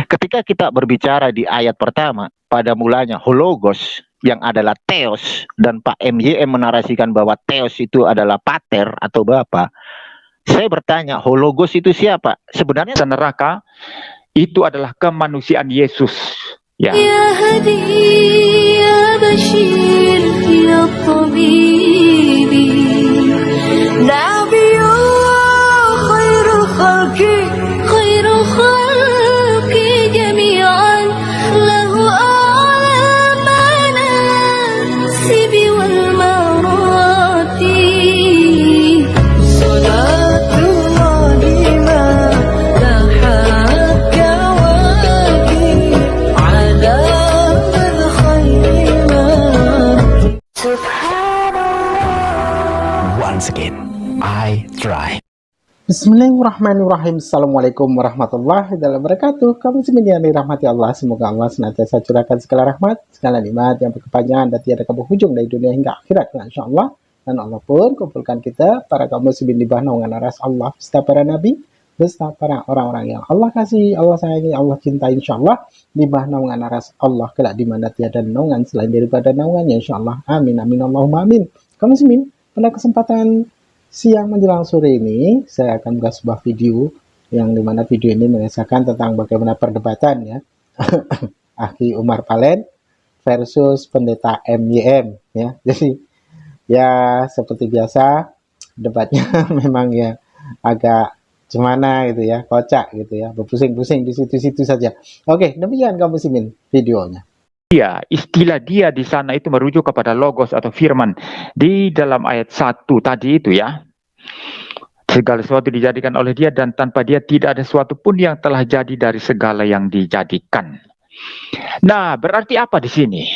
Ketika kita berbicara di ayat pertama, pada mulanya hologos yang adalah theos, dan Pak MYM menarasikan bahwa theos itu adalah pater atau bapa. Saya bertanya, hologos itu siapa? Sebenarnya neraka itu adalah kemanusiaan Yesus. Ya. Ya hadi, ya bashir, ya tabibi, nabiyullah khairu khalqi, khairu khalqi jami'an, lahu a'lamana sibi wal marati, salatullahi ma lahat kawaki, ala bil khairi ma. Once again, I try. Bismillahirrahmanirrahim. Assalamualaikum warahmatullahi wabarakatuh. Kamu semua dirahmati Allah. Semoga Allah senantiasa curahkan segala rahmat, segala nikmat yang berkepanjangan dan tiada berhujung dari dunia hingga akhirat, insyaallah. Dan Allah pun kumpulkan kita para kaum muslimin di bawah naungan aras Allah, beserta para nabi, beserta para orang-orang yang Allah kasih, Allah sayangi, Allah cintai, insyaallah, di bawah naungan aras Allah kelak di mana tiada naungan selain daripada naungannya, insyaallah. Amin amin Allahumma amin. Kaum muslimin, pada kesempatan siang menjelang sore ini, saya akan membuat sebuah video yang dimana video ini mengisahkan tentang bagaimana perdebatan ya Aki Umar Palen versus Pendeta MYM ya. Jadi ya seperti biasa debatnya memang ya agak gimana gitu ya, kocak gitu ya, berpusing-pusing di situ-situ saja. Oke, demikian kamu muslimin videonya. Ya, istilah dia di sana itu merujuk kepada logos atau firman di dalam ayat 1 tadi itu ya. Segala sesuatu dijadikan oleh dia dan tanpa dia tidak ada sesuatu pun yang telah jadi dari segala yang dijadikan. Nah, berarti apa di sini?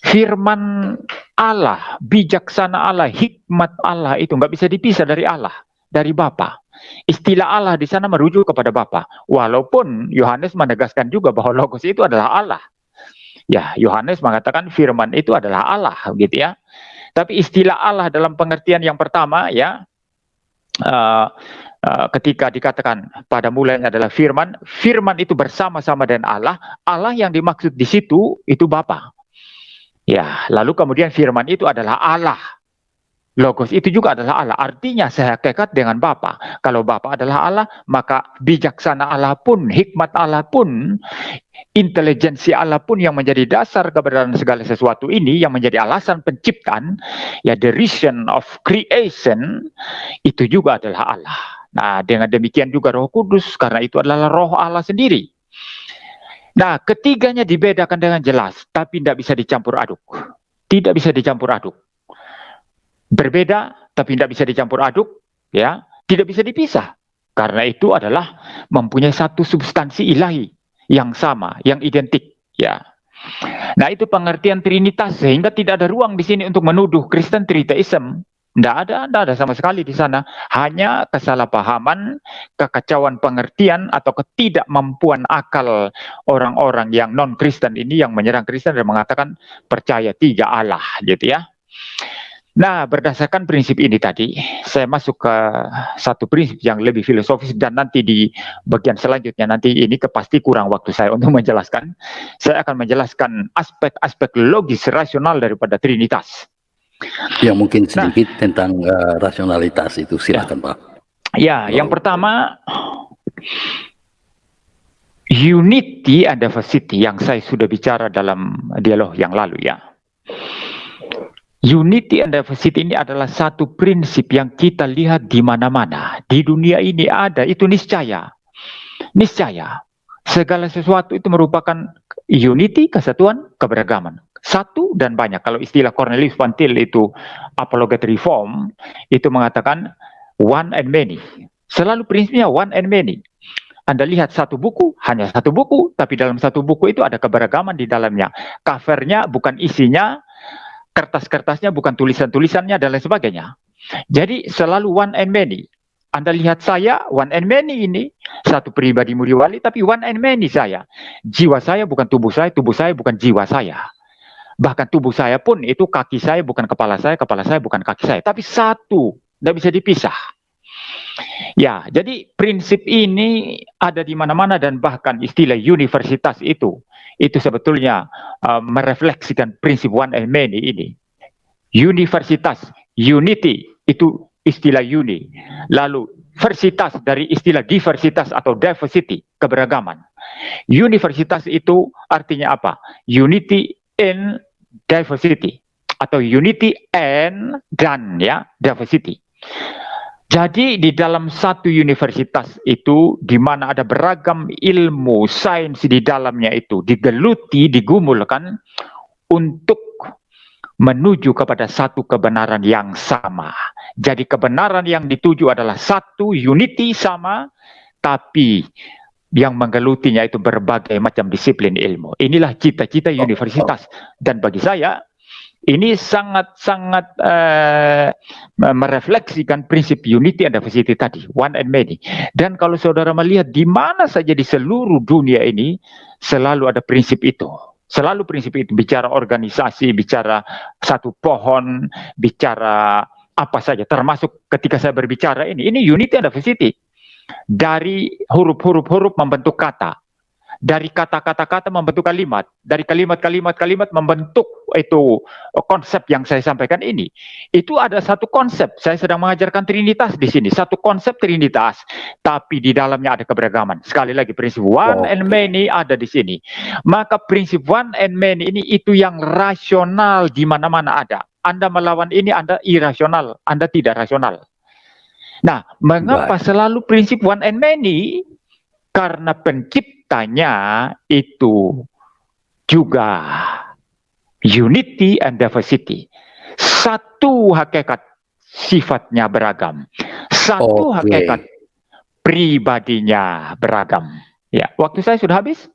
Firman Allah, bijaksana Allah, hikmat Allah itu nggak bisa dipisah dari Allah, dari Bapa. Istilah Allah di sana merujuk kepada Bapa. Walaupun Yohanes menegaskan juga bahwa logos itu adalah Allah. Ya, Yohanes mengatakan firman itu adalah Allah, gitu ya. Tapi istilah Allah dalam pengertian yang pertama, ya, ketika dikatakan pada mulanya adalah firman, firman itu bersama-sama dengan Allah. Allah yang dimaksud di situ itu Bapa. Ya, lalu kemudian firman itu adalah Allah. Logos itu juga adalah Allah. Artinya sehakikat dengan Bapa. Kalau Bapa adalah Allah, maka bijaksana Allah pun, hikmat Allah pun, intelijensi Allah pun yang menjadi dasar keberadaan segala sesuatu ini, yang menjadi alasan penciptaan, ya, the reason of creation, itu juga adalah Allah. Nah, dengan demikian juga Roh Kudus, karena itu adalah Roh Allah sendiri. Nah, ketiganya dibedakan dengan jelas, tapi tidak bisa dicampur aduk. Tidak bisa dicampur aduk. Berbeda, tapi tidak bisa dicampur aduk, ya, tidak bisa dipisah. Karena itu adalah mempunyai satu substansi ilahi yang sama, yang identik, ya. Nah, itu pengertian Trinitas, sehingga tidak ada ruang di sini untuk menuduh Kristen Trinitism. Tidak ada sama sekali di sana. Hanya kesalahpahaman, kekacauan pengertian, atau ketidakmampuan akal orang-orang yang non-Kristen ini yang menyerang Kristen dan mengatakan percaya tiga Allah, gitu ya. Nah, berdasarkan prinsip ini tadi, saya masuk ke satu prinsip yang lebih filosofis, dan nanti di bagian selanjutnya, nanti ini pasti kurang waktu saya untuk menjelaskan. Saya akan menjelaskan aspek-aspek logis rasional daripada Trinitas. Ya, mungkin sedikit tentang rasionalitas itu, silakan Pak. Ya, yang pertama, unity and diversity yang saya sudah bicara dalam dialog yang lalu ya. Unity and diversity ini adalah satu prinsip yang kita lihat di mana-mana. Di dunia ini ada, itu niscaya. Niscaya. Segala sesuatu itu merupakan unity, kesatuan, keberagaman. Satu dan banyak. Kalau istilah Cornelius Van Til itu Apologet Reform, itu mengatakan one and many. Selalu prinsipnya one and many. Anda lihat satu buku, hanya satu buku, tapi dalam satu buku itu ada keberagaman di dalamnya. Covernya bukan isinya, kertas-kertasnya bukan tulisan-tulisannya, dan lain sebagainya. Jadi selalu one and many. Anda lihat saya, one and many ini. Satu pribadi Muryawali, tapi one and many saya. Jiwa saya bukan tubuh saya bukan jiwa saya. Bahkan tubuh saya pun itu kaki saya bukan kepala saya bukan kaki saya. Tapi satu, tidak bisa dipisah. Ya, jadi prinsip ini ada di mana-mana dan bahkan istilah universitas itu sebetulnya merefleksikan prinsip one and many ini. Universitas, unity itu istilah uni. Lalu versitas dari istilah diversitas atau diversity, keberagaman. Universitas itu artinya apa? Unity and diversity atau unity and dan ya, diversity. Jadi di dalam satu universitas itu di mana ada beragam ilmu sains di dalamnya itu digeluti, digumulkan untuk menuju kepada satu kebenaran yang sama. Jadi kebenaran yang dituju adalah satu, unity sama, tapi yang menggelutinya itu berbagai macam disiplin ilmu. Inilah cita-cita universitas. Dan bagi saya ini sangat-sangat merefleksikan prinsip unity and diversity tadi, one and many. Dan kalau saudara melihat di mana saja di seluruh dunia ini selalu ada prinsip itu. Selalu prinsip itu, bicara organisasi, bicara satu pohon, bicara apa saja, termasuk ketika saya berbicara ini unity and diversity. Dari huruf-huruf membentuk kata, dari kata-kata membentuk kalimat, dari kalimat membentuk itu konsep yang saya sampaikan ini. Itu ada satu konsep, saya sedang mengajarkan Trinitas di sini, satu konsep Trinitas, tapi di dalamnya ada keberagaman. Sekali lagi prinsip one and many ada di sini. Maka prinsip one and many ini itu yang rasional di mana-mana ada. Anda melawan ini Anda irasional, Anda tidak rasional. Nah, mengapa selalu prinsip one and many? Karena penciptanya itu juga unity and diversity. Satu hakikat sifatnya beragam. Satu hakikat pribadinya beragam. Ya, waktu saya sudah habis?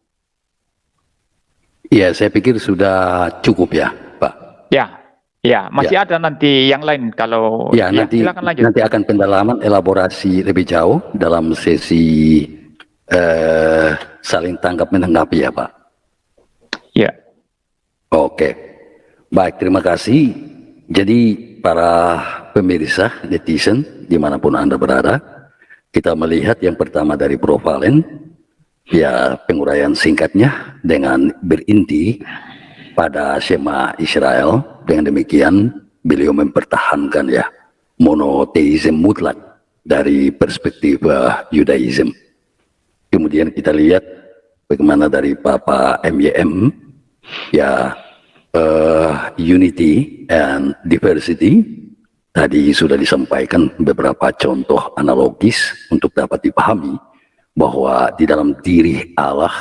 Ya, saya pikir sudah cukup ya, Pak. Ya, masih ada nanti yang lain kalau nanti silakan lanjut. Nanti akan pendalaman elaborasi lebih jauh dalam sesi saling tangkap menanggapi ya Pak. Ya. Oke. Baik, terima kasih. Jadi para pemirsa, netizen dimanapun Anda berada, kita melihat yang pertama dari Prof. Valen, ya penguraian singkatnya dengan berinti pada Shema Israel. Dengan demikian beliau mempertahankan ya monoteisme mutlak dari perspektif Yudaism. Kemudian kita lihat bagaimana dari Bapak MYM ya unity and diversity tadi sudah disampaikan beberapa contoh analogis untuk dapat dipahami bahwa di dalam diri Allah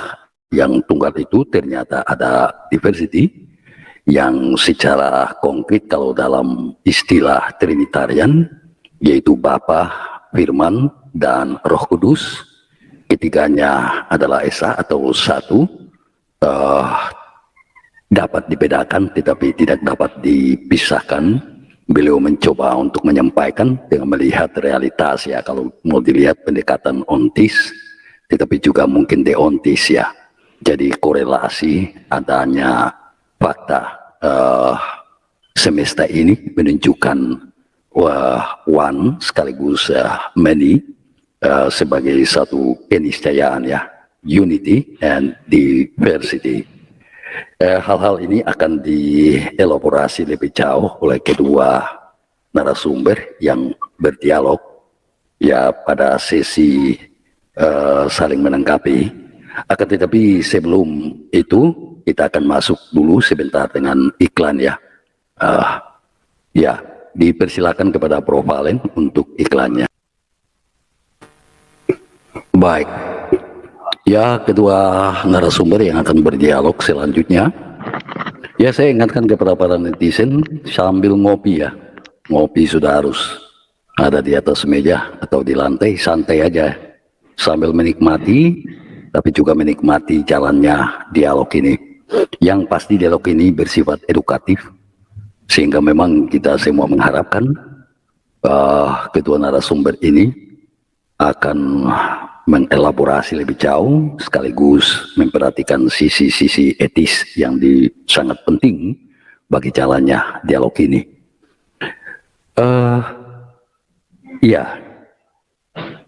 yang tunggal itu ternyata ada diversity yang secara konkret kalau dalam istilah Trinitarian yaitu Bapa, Firman, dan Roh Kudus. Ketiganya adalah Esa atau satu, dapat dibedakan tetapi tidak dapat dipisahkan. Beliau mencoba untuk menyampaikan dengan melihat realitas ya, kalau mau dilihat pendekatan ontis tetapi juga mungkin deontis ya. Jadi korelasi adanya fakta semesta ini menunjukkan one sekaligus many sebagai satu keniscayaan ya, unity and diversity. Hal-hal ini akan dielaborasi lebih jauh oleh kedua narasumber yang berdialog ya pada sesi saling menanggapi. Akan tetapi sebelum itu kita akan masuk dulu sebentar dengan iklan ya. Ya, dipersilakan kepada Prof. Valen untuk iklannya. Baik. Ya, kedua narasumber yang akan berdialog selanjutnya. Ya, saya ingatkan kepada para netizen sambil ngopi ya. Ngopi sudah harus ada di atas meja atau di lantai, santai aja. Sambil menikmati, tapi juga menikmati jalannya dialog ini. Yang pasti dialog ini bersifat edukatif, sehingga memang kita semua mengharapkan kedua narasumber ini akan mengelaborasi lebih jauh sekaligus memperhatikan sisi-sisi etis yang sangat penting bagi jalannya dialog ini.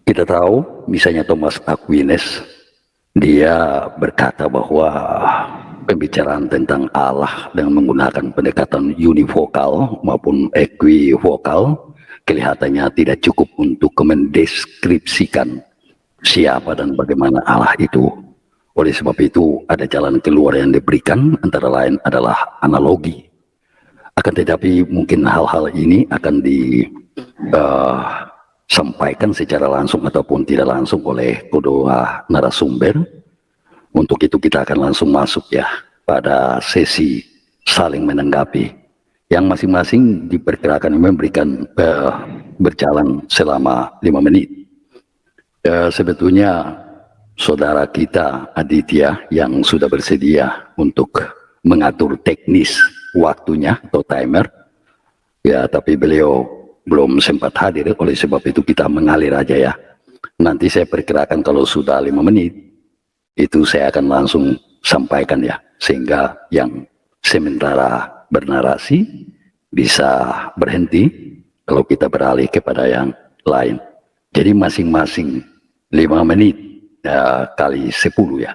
Kita tahu misalnya Thomas Aquinas, dia berkata bahwa pembicaraan tentang Allah dengan menggunakan pendekatan univokal maupun equivokal kelihatannya tidak cukup untuk mendeskripsikan siapa dan bagaimana Allah itu. Oleh sebab itu ada jalan keluar yang diberikan, antara lain adalah analogi. Akan tetapi mungkin hal-hal ini akan disampaikan secara langsung ataupun tidak langsung oleh kedua narasumber. Untuk itu kita akan langsung masuk ya pada sesi saling menanggapi, yang masing-masing diperkirakan memberikan berjalan selama 5 menit. Sebetulnya saudara kita Aditya yang sudah bersedia untuk mengatur teknis waktunya atau timer, ya, tapi beliau belum sempat hadir. Oleh sebab itu kita mengalir aja ya. Nanti saya perkirakan kalau sudah 5 menit itu saya akan langsung sampaikan ya, sehingga yang sementara bernarasi bisa berhenti kalau kita beralih kepada yang lain. Jadi masing-masing 5 menit kali 10 ya.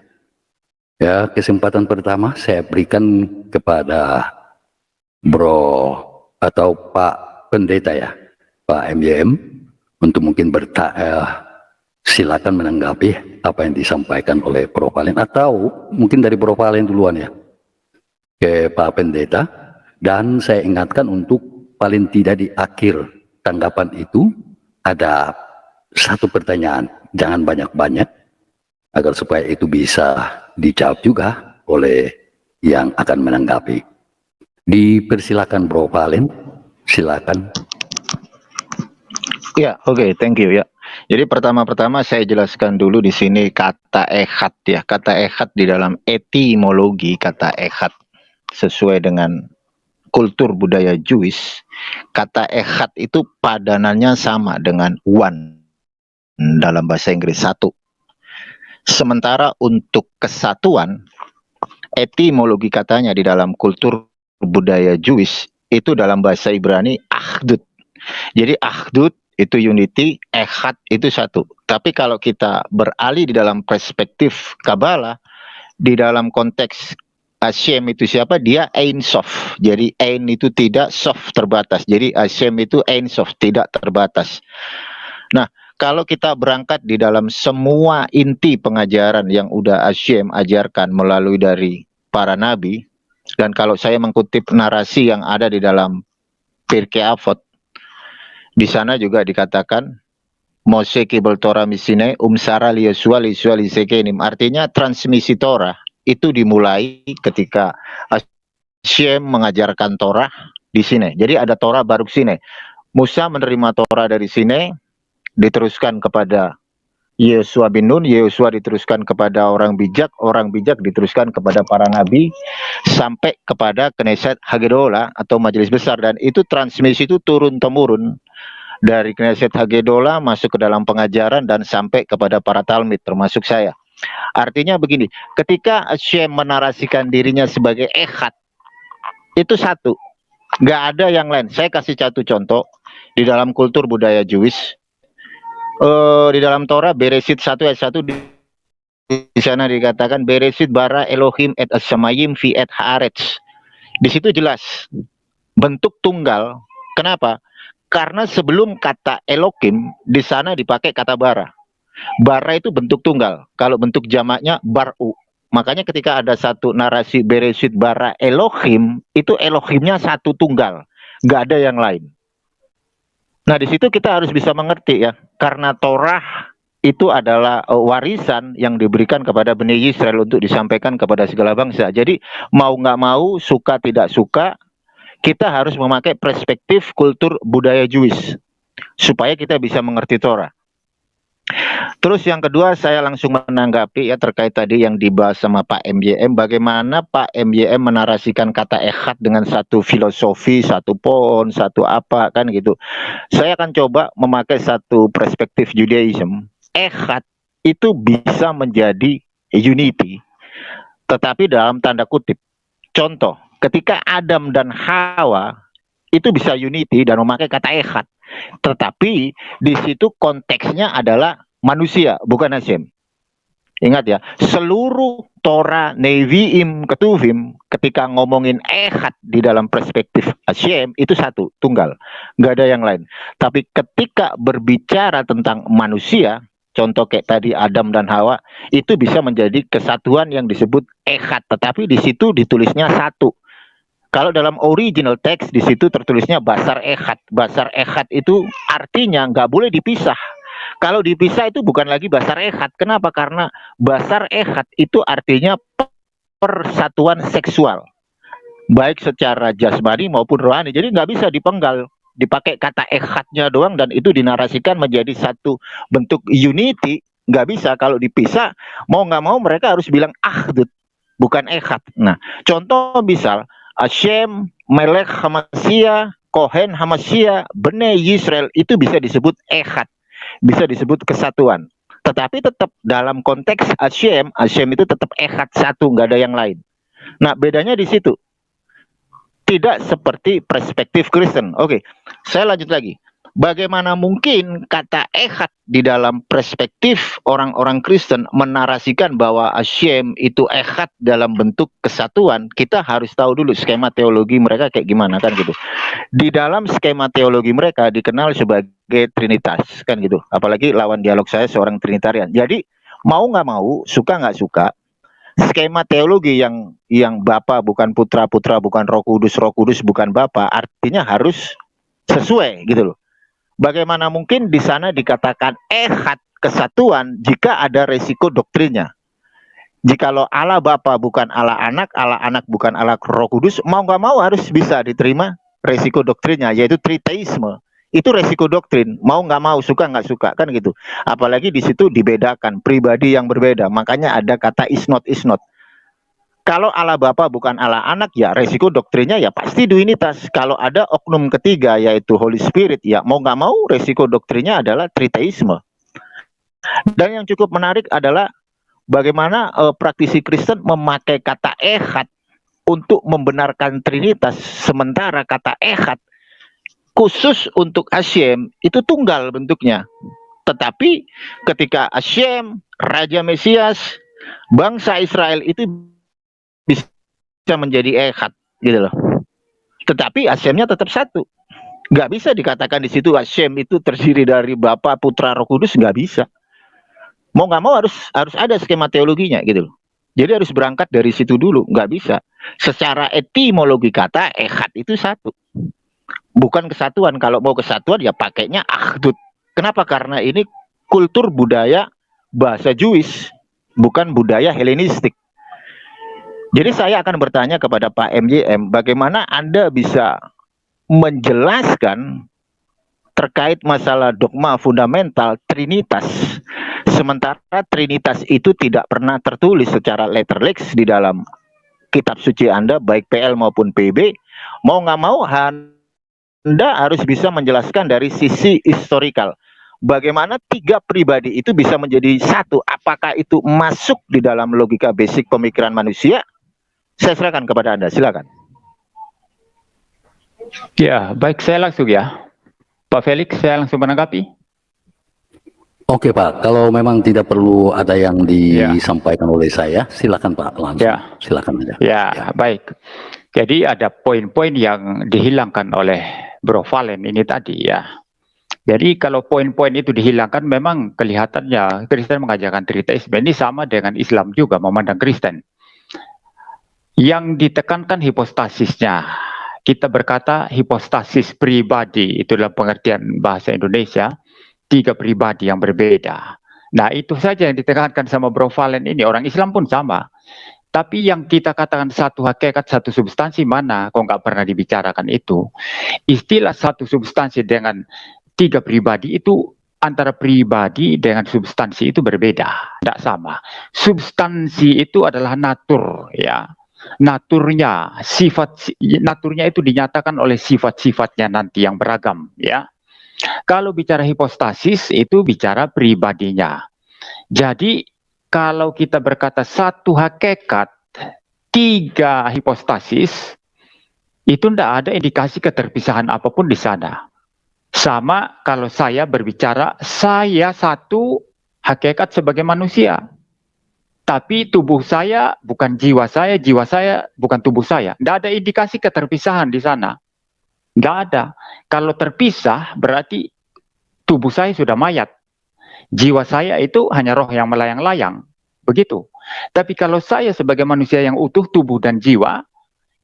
Ya, kesempatan pertama saya berikan kepada Bro atau Pak Pendeta ya, Pak MYM, untuk mungkin silakan menanggapi apa yang disampaikan oleh Prof. Valen, atau mungkin dari Prof. Valen duluan ya ke Pak Pendeta. Dan saya ingatkan untuk paling tidak di akhir tanggapan itu ada satu pertanyaan, jangan banyak-banyak, agar supaya itu bisa dijawab juga oleh yang akan menanggapi. Dipersilakan Bro Valen, silakan. Ya, oke, thank you ya. Jadi pertama-tama saya jelaskan dulu di sini kata ehad ya. Kata ehad di dalam etimologi kata ehad sesuai dengan kultur budaya Jewish, kata ehad itu padanannya sama dengan one dalam bahasa Inggris, satu. Sementara untuk kesatuan, etimologi katanya di dalam kultur budaya Jewish itu dalam bahasa Ibrani akhdut. Jadi akhdut itu unity, ehad itu satu. Tapi kalau kita beralih di dalam perspektif Kabbalah, di dalam konteks Hashem itu siapa? Dia Ein Sof. Jadi Ein itu tidak, Sof terbatas. Jadi Hashem itu Ein Sof, tidak terbatas. Nah, kalau kita berangkat di dalam semua inti pengajaran yang udah Hashem ajarkan melalui dari para nabi, dan kalau saya mengutip narasi yang ada di dalam Pirkei Avot, di sana juga dikatakan Moshe kibel Torah misine umsara liyosua lisua lisekenim. Artinya transmisi Torah itu dimulai ketika Hashem mengajarkan Torah di sini. Jadi ada Torah baru sini. Musa menerima Torah dari sini, diteruskan kepada Yosua bin Nun, Yosua diteruskan kepada orang bijak diteruskan kepada para nabi, sampai kepada Knesset Hagedola atau majelis besar. Dan itu transmisi itu turun-temurun dari Knesset Hagedola masuk ke dalam pengajaran dan sampai kepada para talmid termasuk saya. Artinya begini, ketika Hashem menarasikan dirinya sebagai ehad, itu satu, nggak ada yang lain. Saya kasih satu contoh di dalam kultur budaya Jewish. Di dalam Torah Beresit 1 ayat 1 di sana dikatakan Beresit bara Elohim et as-samayim fi et haaretz. Di situ jelas bentuk tunggal. Kenapa? Karena sebelum kata Elohim di sana dipakai kata bara. Bara itu bentuk tunggal. Kalau bentuk jamaknya baru. Makanya ketika ada satu narasi Beresit bara Elohim, itu Elohimnya satu tunggal, nggak ada yang lain. Nah, di situ kita harus bisa mengerti ya, karena Torah itu adalah warisan yang diberikan kepada Bani Israel untuk disampaikan kepada segala bangsa. Jadi mau nggak mau, suka tidak suka, kita harus memakai perspektif kultur budaya Jewish supaya kita bisa mengerti Torah. Terus yang kedua, saya langsung menanggapi ya terkait tadi yang dibahas sama Pak MYM, bagaimana Pak MYM menarasikan kata ehad dengan satu filosofi, satu pohon, satu apa kan gitu. Saya akan coba memakai satu perspektif Judaism. Ehad itu bisa menjadi unity, tetapi dalam tanda kutip. Contoh, ketika Adam dan Hawa itu bisa unity dan memakai kata ehad. Tetapi di situ konteksnya adalah manusia, bukan Hashem. Ingat ya, seluruh Torah, Nevi'im, Ketuvim ketika ngomongin Echad di dalam perspektif Hashem itu satu, tunggal, nggak ada yang lain. Tapi ketika berbicara tentang manusia, contoh kayak tadi Adam dan Hawa, itu bisa menjadi kesatuan yang disebut Echad, tetapi di situ ditulisnya satu. Kalau dalam original text di situ tertulisnya Basar Echad. Basar Echad itu artinya nggak boleh dipisah. Kalau dipisah itu bukan lagi Basar Echad. Kenapa? Karena Basar Echad itu artinya persatuan seksual, baik secara jasmani maupun rohani. Jadi nggak bisa dipenggal, dipakai kata Echadnya doang dan itu dinarasikan menjadi satu bentuk unity. Nggak bisa. Kalau dipisah, mau nggak mau mereka harus bilang Ahdut, bukan Echad. Nah, contoh misal Hashem, Melech Hamashiach, Kohen Hamashiach, Bnei Yisrael itu bisa disebut Echad, bisa disebut kesatuan. Tetapi tetap dalam konteks Hashem, Hashem itu tetap Echad satu, nggak ada yang lain. Nah, bedanya di situ. Tidak seperti perspektif Kristen. Oke, saya lanjut lagi. Bagaimana mungkin kata Echad di dalam perspektif orang-orang Kristen menarasikan bahwa Hashem itu Echad dalam bentuk kesatuan? Kita harus tahu dulu skema teologi mereka kayak gimana kan gitu. Di dalam skema teologi mereka dikenal sebagai Trinitas kan gitu. Apalagi lawan dialog saya seorang Trinitarian. Jadi mau nggak mau, suka nggak suka, skema teologi yang Bapa bukan Putra, Putra bukan Roh Kudus bukan Bapa, artinya harus sesuai gitu loh. Bagaimana mungkin di sana dikatakan Echad kesatuan jika ada resiko doktrinnya? Jikalau Allah Bapa bukan Allah Anak bukan Allah Roh Kudus, mau nggak mau harus bisa diterima resiko doktrinnya, yaitu triteisme. Itu resiko doktrin, mau nggak mau, suka nggak suka kan gitu. Apalagi di situ dibedakan pribadi yang berbeda, makanya ada kata is not. Kalau Allah Bapa bukan Allah Anak, ya resiko doktrinnya ya pasti duinitas. Kalau ada oknum ketiga yaitu Holy Spirit, ya mau nggak mau resiko doktrinnya adalah triteisme. Dan yang cukup menarik adalah bagaimana praktisi Kristen memakai kata Echad untuk membenarkan Trinitas, sementara kata Echad khusus untuk Hashem itu tunggal bentuknya. Tetapi ketika Hashem, Raja Mesias, bangsa Israel itu bisa menjadi Echad gitu loh. Tetapi Hashemnya tetap satu. Nggak bisa dikatakan di situ Hashem itu terdiri dari Bapa, Putra, Roh Kudus, nggak bisa. Mau nggak mau harus ada skema teologinya gitu loh. Jadi harus berangkat dari situ dulu, nggak bisa. Secara etimologi kata Echad itu satu, bukan kesatuan. Kalau mau kesatuan ya pakainya Ahdut. Kenapa? Karena ini kultur budaya bahasa Jewish, bukan budaya Helenistik. Jadi saya akan bertanya kepada Pak MJM, bagaimana Anda bisa menjelaskan terkait masalah dogma fundamental Trinitas, sementara Trinitas itu tidak pernah tertulis secara letterlix di dalam kitab suci Anda, baik PL maupun PB. Mau nggak mau Anda harus bisa menjelaskan dari sisi historikal. Bagaimana tiga pribadi itu bisa menjadi satu? Apakah itu masuk di dalam logika basic pemikiran manusia? Saya serahkan kepada Anda, silakan. Ya, baik, saya langsung ya. Pak Felix, saya langsung menanggapi. Oke Pak, kalau memang tidak perlu ada yang disampaikan oleh saya, silakan Pak langsung. Ya. Silakan aja. Ya, baik. Jadi ada poin-poin yang dihilangkan oleh Bro Valen ini tadi ya. Jadi kalau poin-poin itu dihilangkan, memang kelihatannya Kristen mengajarkan triteisme. Ini sama dengan Islam juga memandang Kristen. Yang ditekankan hipostasisnya. Kita berkata hipostasis pribadi, itu dalam pengertian bahasa Indonesia, tiga pribadi yang berbeda. Nah, itu saja yang ditekankan sama Bro Valen ini. Orang Islam pun sama. Tapi yang kita katakan satu hakikat, satu substansi mana? Kok nggak pernah dibicarakan itu? Istilah satu substansi dengan tiga pribadi itu, antara pribadi dengan substansi itu berbeda, tidak sama. Substansi itu adalah natur, ya. Naturnya, naturnya itu dinyatakan oleh sifat-sifatnya nanti yang beragam, ya. Kalau bicara hipostasis itu bicara pribadinya. Jadi kalau kita berkata satu hakikat, tiga hipostasis, itu tidak ada indikasi keterpisahan apapun di sana. Sama kalau saya berbicara, saya satu hakikat sebagai manusia. Tapi tubuh saya bukan jiwa saya bukan tubuh saya. Tidak ada indikasi keterpisahan di sana. Tidak ada. Kalau terpisah berarti tubuh saya sudah mayat. Jiwa saya itu hanya roh yang melayang-layang. Begitu. Tapi kalau saya sebagai manusia yang utuh, tubuh dan jiwa,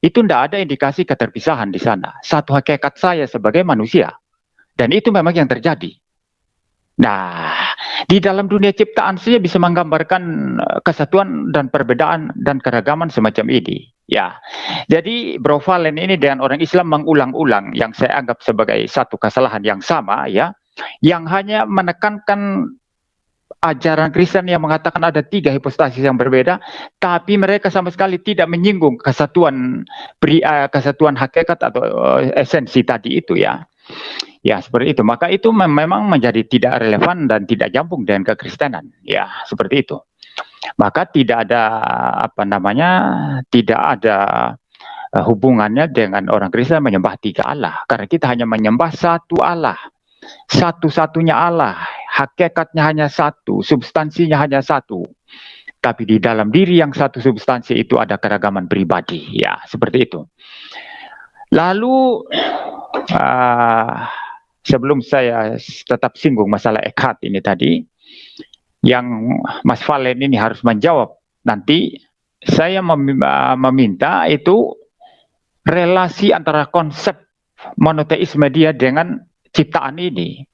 itu tidak ada indikasi keterpisahan di sana. Satu hakikat saya sebagai manusia. Dan itu memang yang terjadi. Nah, di dalam dunia ciptaan saja bisa menggambarkan kesatuan dan perbedaan dan keragaman semacam ini. Ya, jadi Bro Valen ini dengan orang Islam mengulang-ulang yang saya anggap sebagai satu kesalahan yang sama, ya, yang hanya menekankan ajaran Kristen yang mengatakan ada 3 hipostasis yang berbeda, tapi mereka sama sekali tidak menyinggung kesatuan hakikat atau esensi tadi itu, ya. Ya, seperti itu. Maka itu memang menjadi tidak relevan dan tidak nyambung dengan kekristenan. Ya, seperti itu. Maka tidak ada tidak ada hubungannya dengan orang Kristen menyembah 3 Allah. Karena kita hanya menyembah satu Allah. Satu-satunya Allah. Hakikatnya hanya satu, substansinya hanya satu. Tapi di dalam diri yang satu substansi itu ada keragaman pribadi. Ya, seperti itu. Lalu sebelum saya tetap singgung masalah ekhat ini tadi, yang Mas Valen ini harus menjawab nanti, saya meminta itu relasi antara konsep monoteisme dia dengan ciptaan ini.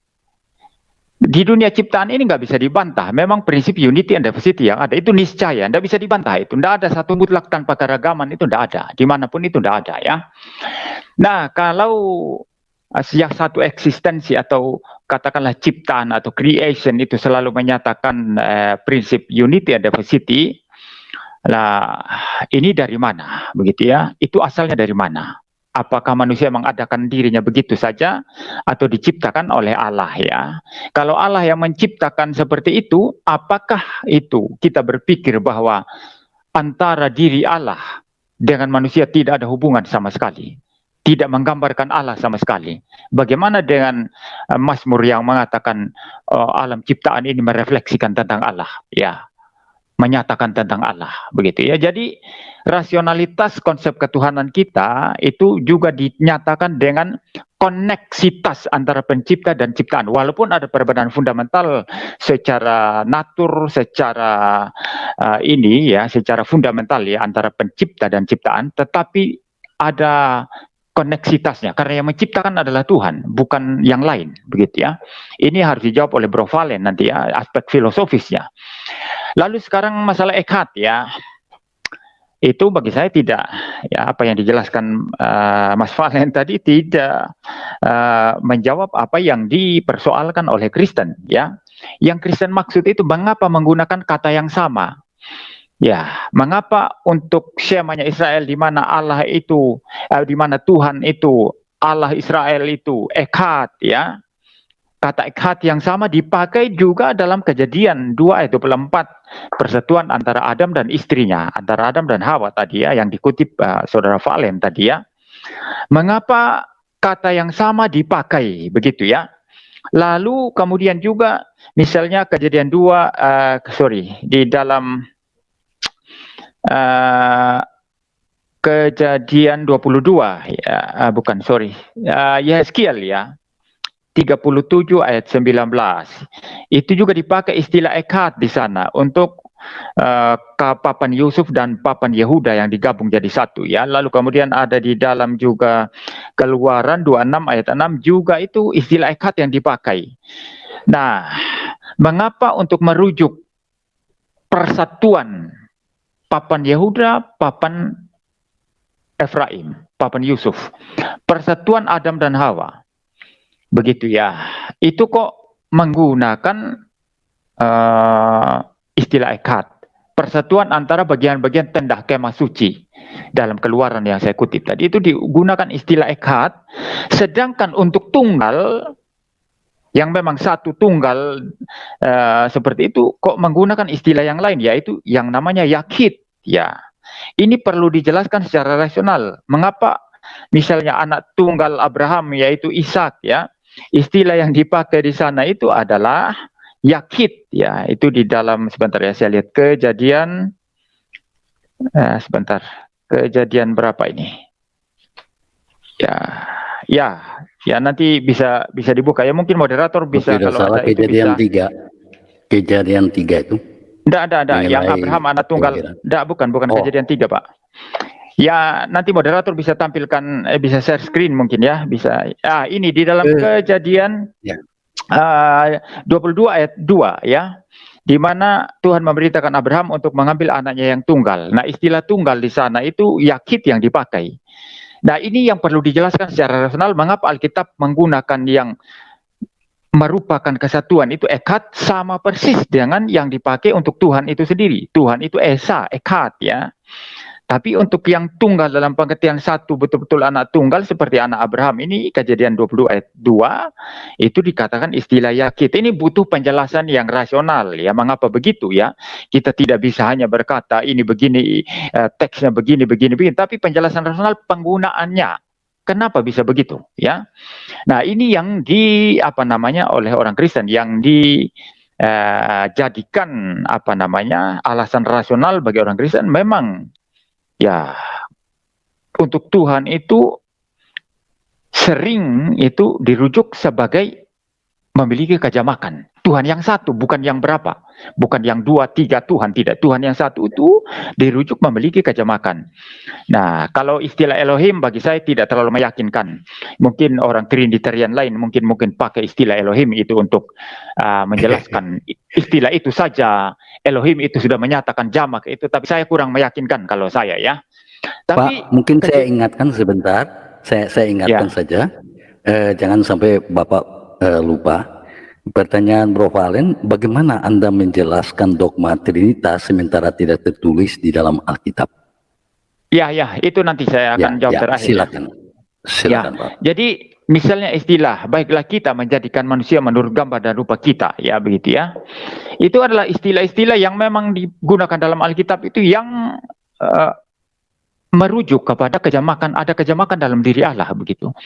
Di dunia ciptaan ini nggak bisa dibantah. Memang prinsip unity and diversity yang ada itu niscaya, nggak bisa dibantah itu. Nggak ada satu mutlak tanpa keragaman, itu nggak ada. Dimanapun itu nggak ada, ya. Nah, kalau yang satu eksistensi atau katakanlah ciptaan atau creation itu selalu menyatakan prinsip unity and diversity, lah ini dari mana, begitu ya? Itu asalnya dari mana? Apakah manusia mengadakan dirinya begitu saja atau diciptakan oleh Allah, ya? Kalau Allah yang menciptakan seperti itu, apakah itu kita berpikir bahwa antara diri Allah dengan manusia tidak ada hubungan sama sekali? Tidak menggambarkan Allah sama sekali. Bagaimana dengan Mazmur yang mengatakan alam ciptaan ini merefleksikan tentang Allah, ya, menyatakan tentang Allah, begitu ya. Jadi rasionalitas konsep ketuhanan kita itu juga dinyatakan dengan koneksitas antara pencipta dan ciptaan. Walaupun ada perbedaan fundamental secara natur, secara secara fundamental ya antara pencipta dan ciptaan, tetapi ada koneksitasnya, karena yang menciptakan adalah Tuhan, bukan yang lain, begitu ya. Ini harus dijawab oleh Bro Valen nanti ya, aspek filosofisnya. Lalu sekarang masalah ekhat, ya, itu bagi saya tidak, ya, apa yang dijelaskan Mas Valen tadi tidak menjawab apa yang dipersoalkan oleh Kristen, ya. Yang Kristen maksud itu mengapa menggunakan kata yang sama. Ya, mengapa untuk skemanya Israel di mana Allah itu, di mana Tuhan itu, Allah Israel itu ekhat, ya. Kata ekhat yang sama dipakai juga dalam Kejadian 2 ayat 24, persatuan antara Adam dan istrinya, antara Adam dan Hawa tadi ya, yang dikutip Saudara Valen tadi ya. Mengapa kata yang sama dipakai begitu ya? Lalu kemudian juga misalnya Kejadian 2, di dalam Kejadian 22 ya, Yeskiel ya 37 ayat 19 itu juga dipakai istilah ekhat di sana untuk papan Yusuf dan papan Yehuda yang digabung jadi satu ya. Lalu kemudian ada di dalam juga Keluaran 26 ayat 6 juga itu istilah ekhat yang dipakai. Nah, mengapa untuk merujuk persatuan papan Yehuda, papan Efraim, papan Yusuf, persatuan Adam dan Hawa, begitu ya. Itu kok menggunakan istilah ekhat, persatuan antara bagian-bagian tenda kemah suci dalam Keluaran yang saya kutip tadi itu digunakan istilah ekhat, sedangkan untuk tunggal yang memang satu tunggal seperti itu kok menggunakan istilah yang lain, yaitu yang namanya yakid ya. Ini perlu dijelaskan secara rasional. Mengapa misalnya anak tunggal Abraham yaitu Ishak ya, istilah yang dipakai di sana itu adalah yakid, ya. Itu di dalam, sebentar ya, saya lihat Kejadian, sebentar, Kejadian berapa ini? Ya, nanti bisa dibuka ya. Mungkin moderator bisa, Tidak kalau salah, ada itu Kejadian bisa. 3. Kejadian 3 itu. Enggak. Yang Mengenai Abraham anak tunggal. kelahiran. Enggak, bukan Oh. Kejadian 3, Pak. Ya, nanti moderator bisa tampilkan, bisa share screen mungkin ya, bisa. Ini di dalam Kejadian Ya. 22 ayat 2 ya, di mana Tuhan memberitakan Abraham untuk mengambil anaknya yang tunggal. Nah, istilah tunggal di sana itu yakid yang dipakai. Nah, ini yang perlu dijelaskan secara rasional mengapa Alkitab menggunakan yang merupakan kesatuan itu ekad sama persis dengan yang dipakai untuk Tuhan itu sendiri. Tuhan itu esa, ekad ya. Tapi untuk yang tunggal dalam pengertian satu, betul-betul anak tunggal seperti anak Abraham ini, Kejadian 22 ayat 2, itu dikatakan istilah yakid. Ini butuh penjelasan yang rasional ya, mengapa begitu ya. Kita tidak bisa hanya berkata ini begini, teksnya begini, tapi penjelasan rasional penggunaannya. Kenapa bisa begitu ya? Nah, ini yang oleh orang Kristen yang dijadikan alasan rasional bagi orang Kristen. Memang ya, untuk Tuhan itu sering itu dirujuk sebagai memiliki kejamakan. Tuhan yang satu, bukan yang berapa, bukan yang 2, 3 Tuhan, tidak. Tuhan yang satu itu dirujuk memiliki kejamakan. Nah, kalau istilah Elohim bagi saya tidak terlalu meyakinkan. Mungkin orang Trinitarian lain mungkin pakai istilah Elohim itu untuk menjelaskan istilah itu saja. Elohim itu sudah menyatakan jamak itu, tapi saya kurang meyakinkan kalau saya ya. Tapi Pak, mungkin saya ingatkan sebentar, saya ingatkan saja, jangan sampai Bapak lupa. Pertanyaan Bro Valen, bagaimana Anda menjelaskan dogma Trinitas sementara tidak tertulis di dalam Alkitab? Ya, itu nanti saya akan jawab terakhir. Silakan Pak. Jadi misalnya istilah, baiklah kita menjadikan manusia menurut gambar dan rupa kita, ya begitu ya. Itu adalah istilah-istilah yang memang digunakan dalam Alkitab itu yang merujuk kepada kejamakan, ada kejamakan dalam diri Allah begitu.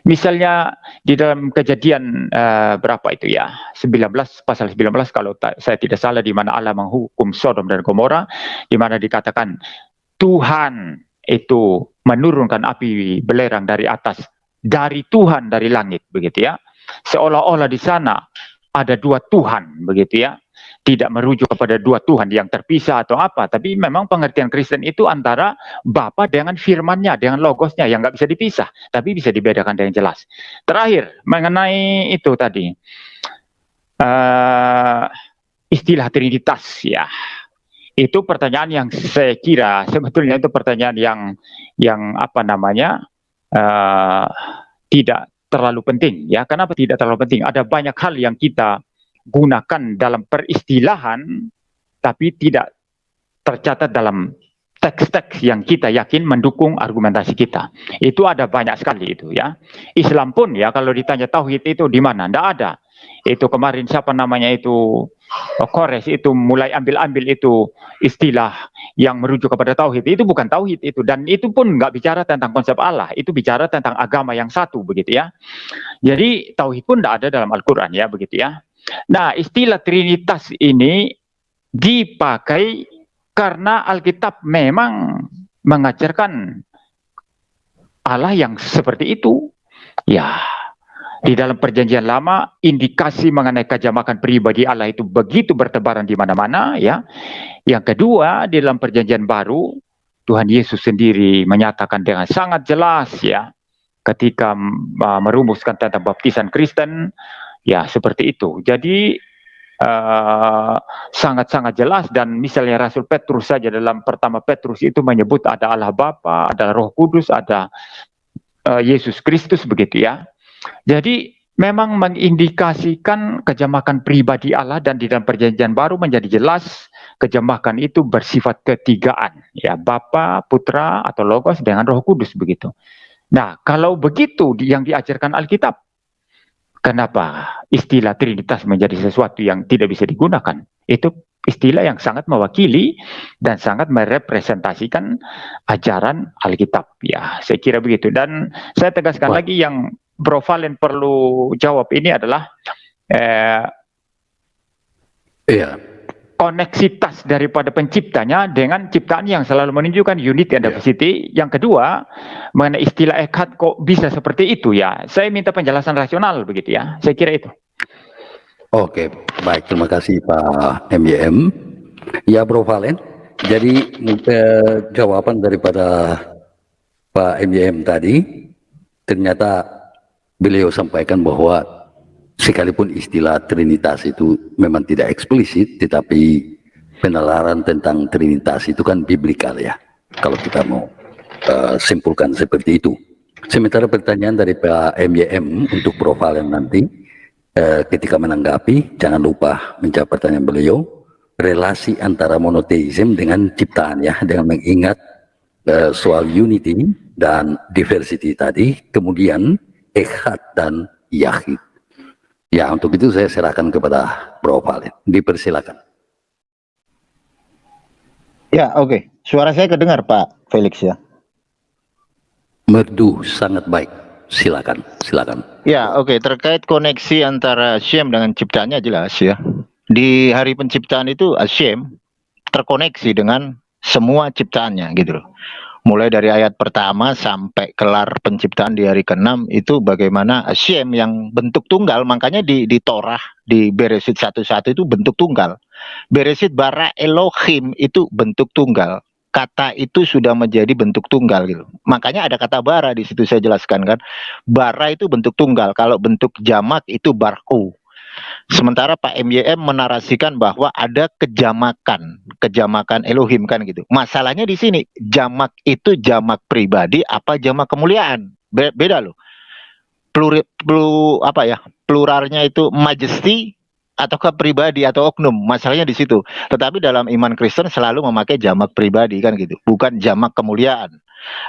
Misalnya di dalam Kejadian berapa itu ya? 19 pasal 19 kalau saya tidak salah, di mana Allah menghukum Sodom dan Gomora, di mana dikatakan Tuhan itu menurunkan api belerang dari atas, dari Tuhan dari langit begitu ya. Seolah-olah di sana ada 2 Tuhan begitu ya. Tidak merujuk kepada 2 Tuhan yang terpisah atau apa, tapi memang pengertian Kristen itu antara Bapa dengan firman-Nya, dengan logosnya yang nggak bisa dipisah, tapi bisa dibedakan dengan jelas. Terakhir, mengenai itu tadi, istilah Trinitas ya, itu pertanyaan yang saya kira sebetulnya itu pertanyaan yang tidak terlalu penting ya. Kenapa tidak terlalu penting? Ada banyak hal yang kita gunakan dalam peristilahan tapi tidak tercatat dalam teks-teks yang kita yakin mendukung argumentasi kita. Itu ada banyak sekali itu ya. Islam pun ya, kalau ditanya tauhid itu di mana? Tidak ada. Itu kemarin siapa namanya itu, Kores itu mulai ambil itu istilah yang merujuk kepada tauhid. Itu bukan tauhid itu, dan itu pun nggak bicara tentang konsep Allah. Itu bicara tentang agama yang satu begitu ya. Jadi tauhid pun tidak ada dalam Al-Quran ya begitu ya. Nah, istilah Trinitas ini dipakai karena Alkitab memang mengajarkan Allah yang seperti itu. Ya, di dalam Perjanjian Lama indikasi mengenai kejamakan pribadi Allah itu begitu bertebaran di mana-mana ya. Yang kedua, di dalam Perjanjian Baru Tuhan Yesus sendiri menyatakan dengan sangat jelas ya, ketika merumuskan tentang baptisan Kristen. Ya, seperti itu. Jadi sangat-sangat jelas, dan misalnya Rasul Petrus saja dalam pertama Petrus itu menyebut ada Allah Bapa, ada Roh Kudus, ada Yesus Kristus begitu ya. Jadi memang mengindikasikan kejamakan pribadi Allah, dan di dalam Perjanjian Baru menjadi jelas kejamakan itu bersifat ketigaan ya, Bapa, Putra atau Logos dengan Roh Kudus begitu. Nah, kalau begitu yang diajarkan Alkitab, kenapa istilah Trinitas menjadi sesuatu yang tidak bisa digunakan? Itu istilah yang sangat mewakili dan sangat merepresentasikan ajaran Alkitab. Ya, saya kira begitu. Dan saya tegaskan lagi, yang Bro Valen perlu jawab ini adalah Iya. koneksitas daripada penciptanya dengan ciptaan yang selalu menunjukkan unity and diversity. Yang kedua, mengenai istilah echad kok bisa seperti itu ya. Saya minta penjelasan rasional begitu ya. Saya kira itu. Oke, baik. Terima kasih Pak MYM. Ya, Bro Valen. Jadi jawaban daripada Pak MYM tadi, ternyata beliau sampaikan bahwa sekalipun istilah Trinitas itu memang tidak eksplisit, tetapi penalaran tentang Trinitas itu kan biblikal ya, kalau kita mau simpulkan seperti itu. Sementara pertanyaan dari Pak MYM untuk Bro Valen nanti, ketika menanggapi, jangan lupa menjawab pertanyaan beliau, relasi antara monoteism dengan ciptaan ya, dengan mengingat soal unity dan diversity tadi, kemudian echad dan yahid. Ya, untuk itu saya serahkan kepada Bro Valen. Dipersilakan. Ya, oke. Suara saya kedengar, Pak Felix ya? Merdu, sangat baik. Silakan, silakan. Ya, oke. Terkait koneksi antara Hashem dengan ciptaannya jelas ya. Di hari penciptaan itu Hashem terkoneksi dengan semua ciptaannya gitu loh. Mulai dari ayat pertama sampai kelar penciptaan di hari ke-6 itu bagaimana Hashem yang bentuk tunggal. Makanya di Torah, di Beresit 1:1 itu bentuk tunggal. Beresit bara Elohim itu bentuk tunggal. Kata itu sudah menjadi bentuk tunggal gitu. Makanya ada kata bara di situ, saya jelaskan kan. Bara itu bentuk tunggal. Kalau bentuk jamak itu barku. Sementara Pak MYM menarasikan bahwa ada kejamakan Elohim kan gitu. Masalahnya di sini, jamak itu jamak pribadi apa jamak kemuliaan? Beda loh. Pluralnya itu majesty ataukah pribadi atau oknum. Masalahnya di situ. Tetapi dalam iman Kristen selalu memakai jamak pribadi kan gitu, bukan jamak kemuliaan.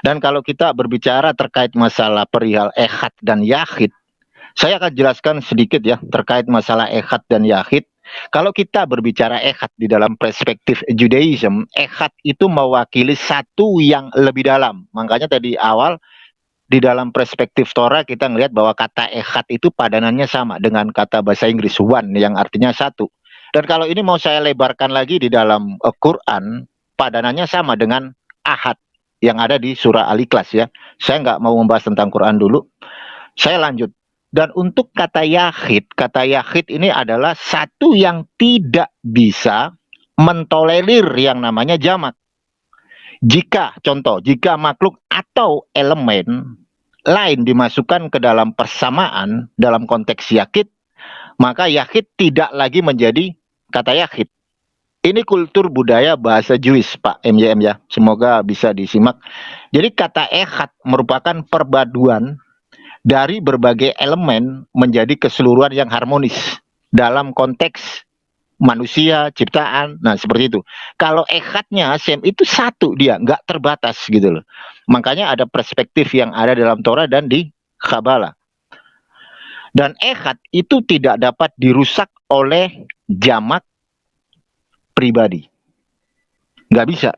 Dan kalau kita berbicara terkait masalah perihal echad dan yahid, saya akan jelaskan sedikit ya terkait masalah echad dan yahid. Kalau kita berbicara echad di dalam perspektif Judaism, echad itu mewakili satu yang lebih dalam. Makanya tadi awal di dalam perspektif Torah kita ngelihat bahwa kata echad itu padanannya sama dengan kata bahasa Inggris one yang artinya satu. Dan kalau ini mau saya lebarkan lagi di dalam Quran, padanannya sama dengan ahad yang ada di surah Al-Ikhlas ya. Saya nggak mau membahas tentang Quran dulu. Saya lanjut. Dan untuk kata yahid ini adalah satu yang tidak bisa mentolerir yang namanya jamak. Jika makhluk atau elemen lain dimasukkan ke dalam persamaan dalam konteks yahid, maka yahid tidak lagi menjadi kata yahid. Ini kultur budaya bahasa Jewish, Pak MYM ya. Semoga bisa disimak. Jadi kata echad merupakan perpaduan dari berbagai elemen menjadi keseluruhan yang harmonis dalam konteks manusia, ciptaan, nah seperti itu. Kalau echadnya Hashem itu satu dia, nggak terbatas gitu loh. Makanya ada perspektif yang ada dalam Torah dan di Kabbalah. Dan echad itu tidak dapat dirusak oleh jamak pribadi. Nggak bisa.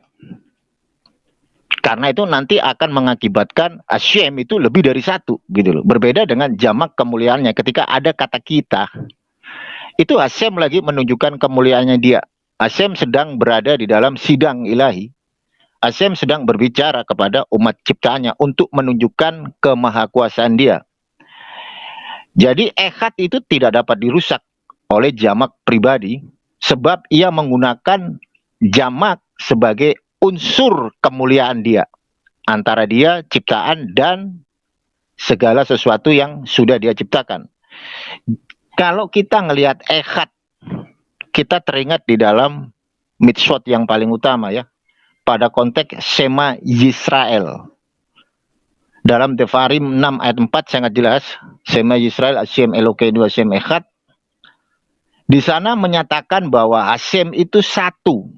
Karena itu nanti akan mengakibatkan Hashem itu lebih dari satu gitu loh. Berbeda dengan jamak kemuliaannya ketika ada kata kita. Itu Hashem lagi menunjukkan kemuliaannya dia. Hashem sedang berada di dalam sidang ilahi. Hashem sedang berbicara kepada umat ciptaannya untuk menunjukkan kemahakuasaan dia. Jadi echad itu tidak dapat dirusak oleh jamak pribadi sebab ia menggunakan jamak sebagai unsur kemuliaan dia antara dia, ciptaan, dan segala sesuatu yang sudah dia ciptakan. Kalau kita ngelihat echad, kita teringat di dalam mitzvot yang paling utama ya, pada konteks Shema Yisrael. Dalam Devarim 6 ayat 4 sangat jelas, Shema Yisrael Hashem Elokeinu Hashem Echad. Di sana menyatakan bahwa Hashem itu satu,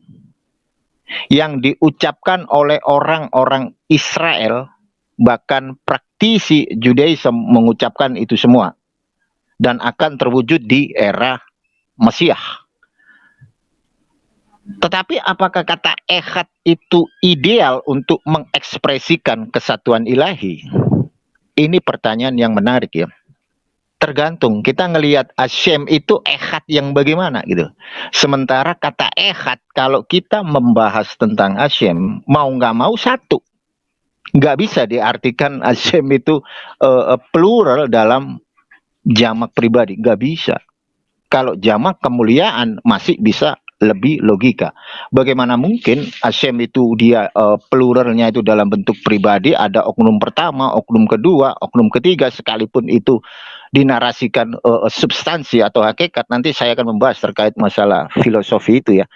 yang diucapkan oleh orang-orang Israel, bahkan praktisi Judaism mengucapkan itu semua, dan akan terwujud di era Mesiah. Tetapi apakah kata echad itu ideal untuk mengekspresikan kesatuan ilahi? ini pertanyaan yang menarik ya. Tergantung kita ngelihat Hashem itu ehad yang bagaimana gitu. Sementara kata ehad kalau kita membahas tentang Hashem mau nggak mau satu. Nggak bisa diartikan Hashem itu plural dalam jamak pribadi. Nggak bisa. Kalau jamak kemuliaan masih bisa lebih logika. Bagaimana mungkin Hashem itu dia pluralnya itu dalam bentuk pribadi, ada oknum pertama, oknum kedua, oknum ketiga, sekalipun itu dinarasikan substansi atau hakikat. Nanti saya akan membahas terkait masalah filosofi itu ya.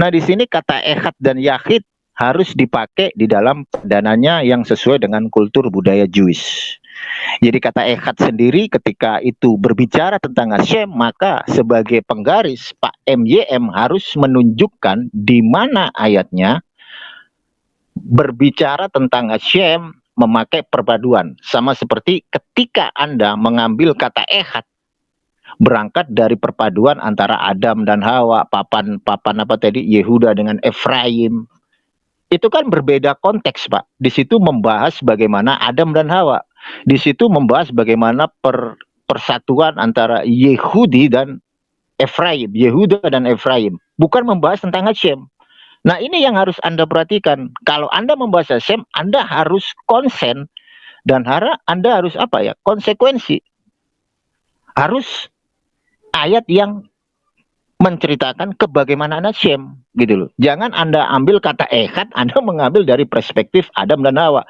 Nah di sini kata ehad dan yahid harus dipakai di dalam padanannya yang sesuai dengan kultur budaya Jewish. Jadi kata ehad sendiri ketika itu berbicara tentang Hashem, maka sebagai penggaris Pak MYM harus menunjukkan di mana ayatnya berbicara tentang Hashem memakai perpaduan. Sama seperti ketika Anda mengambil kata ehad berangkat dari perpaduan antara Adam dan Hawa, papan apa tadi, Yehuda dengan Efraim. Itu kan berbeda konteks, Pak. Di situ membahas bagaimana Adam dan Hawa. Di situ membahas bagaimana persatuan antara Yehudi dan Efraim, Yehuda dan Efraim. Bukan membahas tentang Hashem. Nah, ini yang harus Anda perhatikan. Kalau Anda membahas Hashem, Anda harus konsen dan Anda harus apa ya? Konsekuensi. Harus ayat yang menceritakan kebagaimanaan Hashem gitu loh. Jangan Anda ambil kata ehad, Anda mengambil dari perspektif Adam dan Hawa.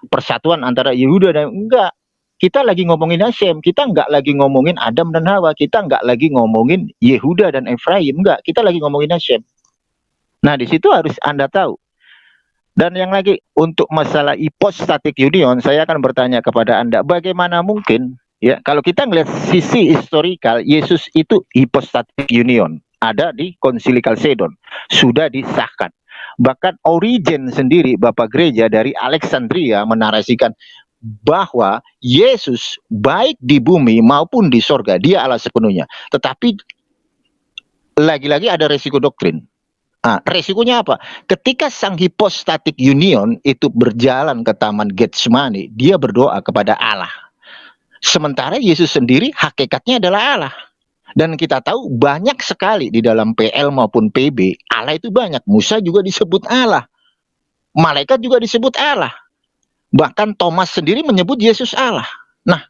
Persatuan antara Yehuda dan enggak. Kita lagi ngomongin Hashem, kita enggak lagi ngomongin Adam dan Hawa, kita enggak lagi ngomongin Yehuda dan Efraim, enggak. Kita lagi ngomongin Hashem. Nah, di situ harus Anda tahu. Dan yang lagi untuk masalah hypostatic union, saya akan bertanya kepada Anda, bagaimana mungkin ya kalau kita ngelihat sisi historikal, Yesus itu hypostatic union ada di Konsili Kalsedon, sudah disahkan. Bahkan Origen sendiri, Bapak Gereja dari Alexandria menarasikan bahwa Yesus baik di bumi maupun di sorga, dia Allah sepenuhnya. Tetapi lagi-lagi ada resiko doktrin. Nah, resikonya apa? Ketika sang hypostatic union itu berjalan ke Taman Getsemani, dia berdoa kepada Allah. Sementara Yesus sendiri hakikatnya adalah Allah. Dan kita tahu banyak sekali di dalam PL maupun PB, Allah itu banyak. Musa juga disebut Allah. Malaikat juga disebut Allah. Bahkan Thomas sendiri menyebut Yesus Allah. Nah,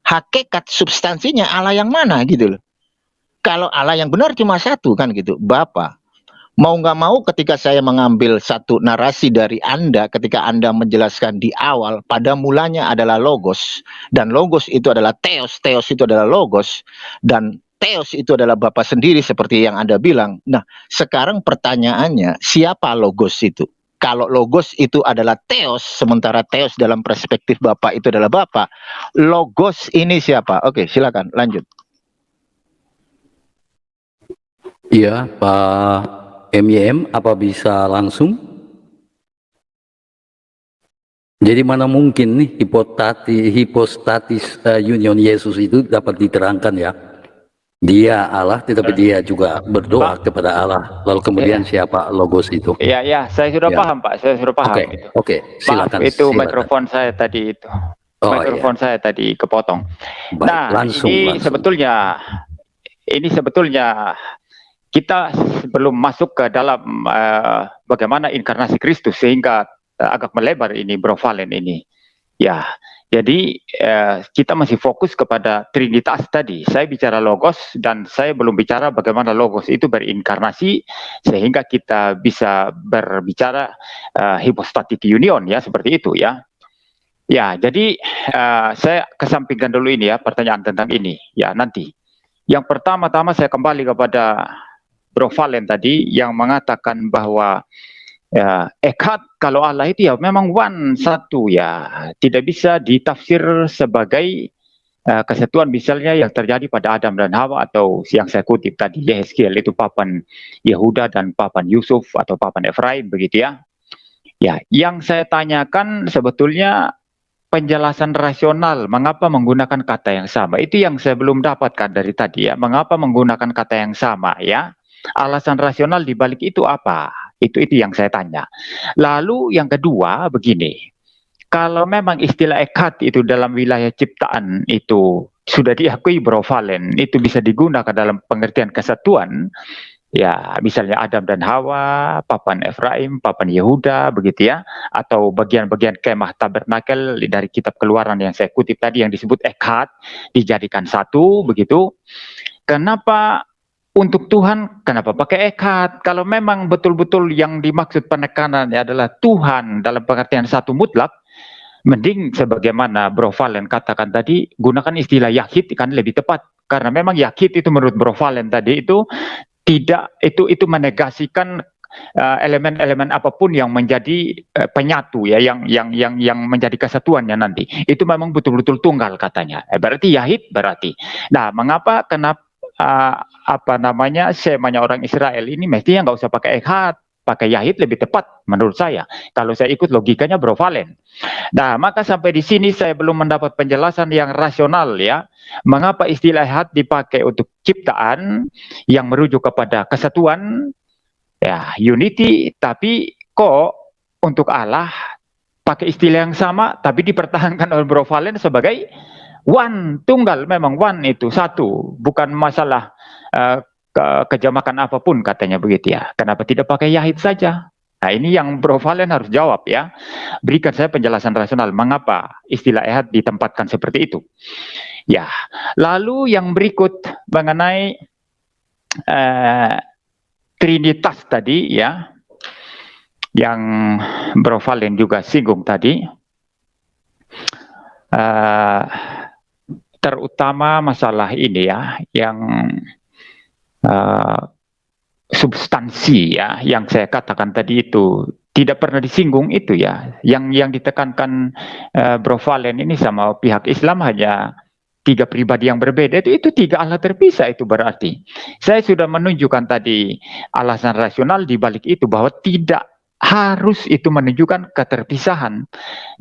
hakikat substansinya Allah yang mana gitu loh. Kalau Allah yang benar cuma satu kan gitu. Bapa. Mau nggak mau ketika saya mengambil satu narasi dari Anda, ketika Anda menjelaskan di awal, pada mulanya adalah Logos. Dan Logos itu adalah Theos. Theos itu adalah Logos. Dan Theos itu adalah Bapa sendiri seperti yang Anda bilang. Nah, sekarang pertanyaannya, siapa Logos itu? Kalau Logos itu adalah Theos, sementara Theos dalam perspektif Bapa itu adalah Bapa, Logos ini siapa? Oke, silakan lanjut. Iya, Pak MYM, apa bisa langsung? Jadi mana mungkin nih hipostatis union Yesus itu dapat diterangkan ya? Dia Allah, tetapi dia juga berdoa kepada Allah. Lalu kemudian siapa Logos itu? Ya, saya sudah paham, Pak. Saya sudah paham. Oke, silakan. Maaf, itu silakan. mikrofon saya tadi itu. Mikrofon saya tadi kepotong. Baik, nah, langsung. Ini sebetulnya kita sebelum masuk ke dalam bagaimana inkarnasi Kristus sehingga agak melebar ini Bro Valen ini. Ya, jadi kita masih fokus kepada Trinitas tadi. Saya bicara Logos dan saya belum bicara bagaimana Logos itu berinkarnasi sehingga kita bisa berbicara hypostatic union ya, seperti itu ya. Ya, jadi saya kesampingkan dulu ini ya, pertanyaan tentang ini ya nanti. Yang pertama-tama saya kembali kepada Bro Valen tadi yang mengatakan bahwa ya, ekad kalau Allah itu ya memang one, satu ya, tidak bisa ditafsir sebagai kesatuan misalnya yang terjadi pada Adam dan Hawa atau yang saya kutip tadi Yehezkiel itu papan Yehuda dan papan Yusuf atau papan Efraim begitu ya. Ya, yang saya tanyakan sebetulnya penjelasan rasional mengapa menggunakan kata yang sama. Itu yang saya belum dapatkan dari tadi ya. Mengapa menggunakan kata yang sama ya? Alasan rasional di balik itu apa? Itu yang saya tanya. Lalu yang kedua begini. kalau memang istilah ekhat itu dalam wilayah ciptaan itu sudah diakui brofalen, itu bisa digunakan dalam pengertian kesatuan, ya misalnya Adam dan Hawa, papan Efraim, papan Yehuda, begitu ya, atau bagian-bagian kemah tabernakel dari kitab Keluaran yang saya kutip tadi yang disebut ekhat, dijadikan satu, begitu. Kenapa untuk Tuhan, kenapa pakai ekhat? Kalau memang betul-betul yang dimaksud penekanannya adalah Tuhan dalam pengertian satu mutlak, mending sebagaimana Bro Valen katakan tadi, gunakan istilah yahid kan lebih tepat. Karena memang yahid itu menurut Bro Valen tadi itu tidak, itu menegasikan elemen-elemen apapun yang menjadi penyatu ya, yang menjadi kesatuannya nanti. Itu memang betul-betul tunggal katanya. Berarti yahid berarti. Nah, mengapa kenapa apa namanya semanya orang Israel ini mestinya nggak usah pakai ekhat, pakai yahid lebih tepat menurut saya. Kalau saya ikut logikanya Bro Valen. Nah, maka sampai di sini saya belum mendapat penjelasan yang rasional ya. Mengapa istilah ekhat dipakai untuk ciptaan yang merujuk kepada kesatuan, ya unity, tapi kok untuk Allah pakai istilah yang sama, tapi dipertahankan oleh Bro Valen sebagai one, tunggal, memang one itu satu, bukan masalah kejamakan apapun katanya begitu ya. Kenapa tidak pakai yahid saja? Nah, ini yang Bro Valen harus jawab ya. Berikan saya penjelasan rasional mengapa istilah ehad ditempatkan seperti itu. Ya, lalu yang berikut mengenai Trinitas tadi ya, yang Bro Valen juga singgung tadi. Terutama masalah ini ya, yang substansi ya, yang saya katakan tadi itu tidak pernah disinggung itu ya, yang ditekankan Bro Valen ini sama pihak Islam hanya 3 pribadi yang berbeda, itu 3 Allah terpisah. Itu berarti saya sudah menunjukkan tadi alasan rasional di balik itu, bahwa tidak harus itu menunjukkan keterpisahan,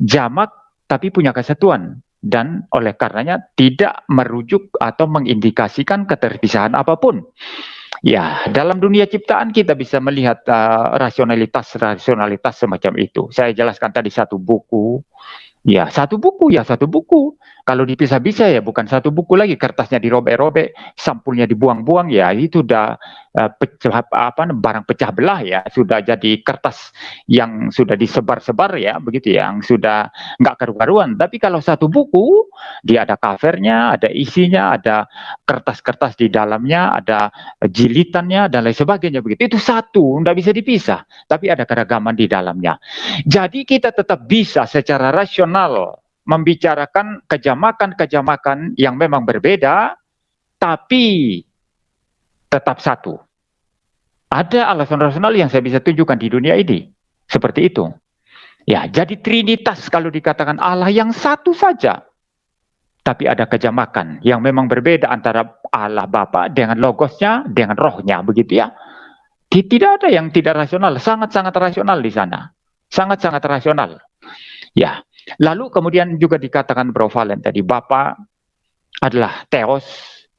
jamak tapi punya kesatuan. Dan oleh karenanya tidak merujuk atau mengindikasikan keterpisahan apapun. Ya, dalam dunia ciptaan kita bisa melihat rasionalitas semacam itu. Saya jelaskan tadi satu buku. Ya, satu buku. Kalau dipisah-pisah ya bukan satu buku lagi, kertasnya dirobek-robek, sampulnya dibuang-buang, ya itu udah barang pecah belah ya, sudah jadi kertas yang sudah disebar-sebar ya, begitu ya, yang sudah nggak karu-karuan. Tapi kalau satu buku, dia ada covernya, ada isinya, ada kertas-kertas di dalamnya, ada jilitannya dan lain sebagainya, begitu. Itu satu, nggak bisa dipisah, tapi ada keragaman di dalamnya. Jadi kita tetap bisa secara rasional membicarakan kejamakan-kejamakan yang memang berbeda, tapi tetap satu. Ada alasan rasional yang saya bisa tunjukkan di dunia ini. Seperti itu. Ya, jadi Trinitas kalau dikatakan Allah yang satu saja. Tapi ada kejamakan yang memang berbeda antara Allah Bapa dengan Logosnya, dengan Rohnya, begitu ya. Tidak ada yang tidak rasional, sangat-sangat rasional di sana. Sangat-sangat rasional. Ya, lalu kemudian juga dikatakan Bro Valen tadi, Bapa adalah Theos,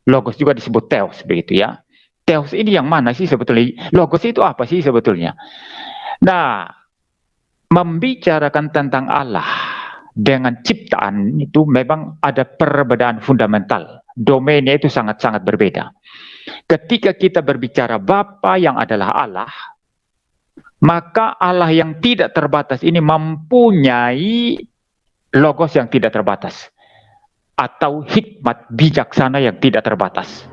Logos juga disebut Theos, begitu ya. Theos ini yang mana sih sebetulnya? Logos itu apa sih sebetulnya? Nah, membicarakan tentang Allah dengan ciptaan itu memang ada perbedaan fundamental. Domainnya itu sangat-sangat berbeda. Ketika kita berbicara Bapa yang adalah Allah, maka Allah yang tidak terbatas ini mempunyai logos yang tidak terbatas, atau hikmat bijaksana yang tidak terbatas,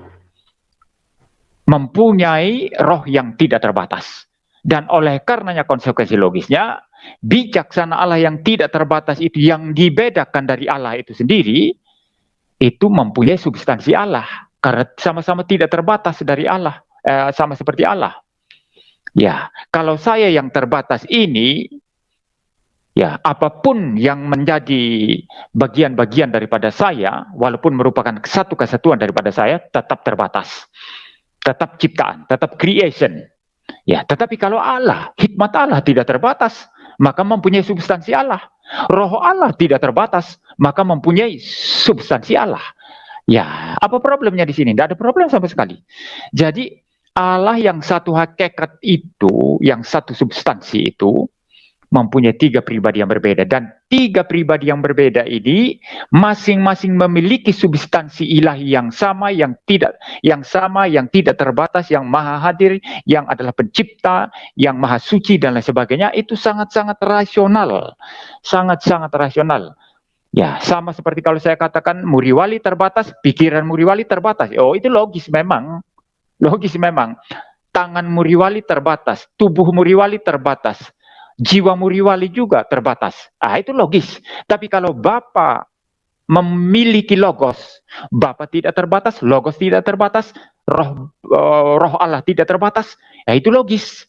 mempunyai roh yang tidak terbatas. Dan oleh karenanya konsekuensi logisnya, bijaksana Allah yang tidak terbatas itu, yang dibedakan dari Allah itu sendiri, itu mempunyai substansi Allah, karena sama-sama tidak terbatas dari Allah, sama seperti Allah. Ya, kalau saya yang terbatas ini, ya apapun yang menjadi bagian-bagian daripada saya, walaupun merupakan satu kesatuan daripada saya, tetap terbatas, tetap ciptaan, tetap creation. Ya, tetapi kalau Allah, hikmat Allah tidak terbatas, maka mempunyai substansi Allah. Roh Allah tidak terbatas, maka mempunyai substansi Allah. Ya, apa problemnya di sini? Tidak ada problem sama sekali. Jadi Allah yang satu hakikat itu, yang satu substansi itu, mempunyai 3 pribadi yang berbeda, dan 3 pribadi yang berbeda ini masing-masing memiliki substansi ilahi yang sama, yang tidak terbatas, yang maha hadir, yang adalah pencipta, yang maha suci dan lain sebagainya. Itu sangat-sangat rasional, sangat-sangat rasional. Ya, sama seperti kalau saya katakan Muriwali terbatas, pikiran Muriwali terbatas. Oh, itu logis memang. Logis memang. Tangan Muriwali terbatas, tubuh Muriwali terbatas, jiwa Muriwali juga terbatas. Itu logis. Tapi kalau Bapa memiliki logos, Bapa tidak terbatas, logos tidak terbatas, roh Allah tidak terbatas, itu logis.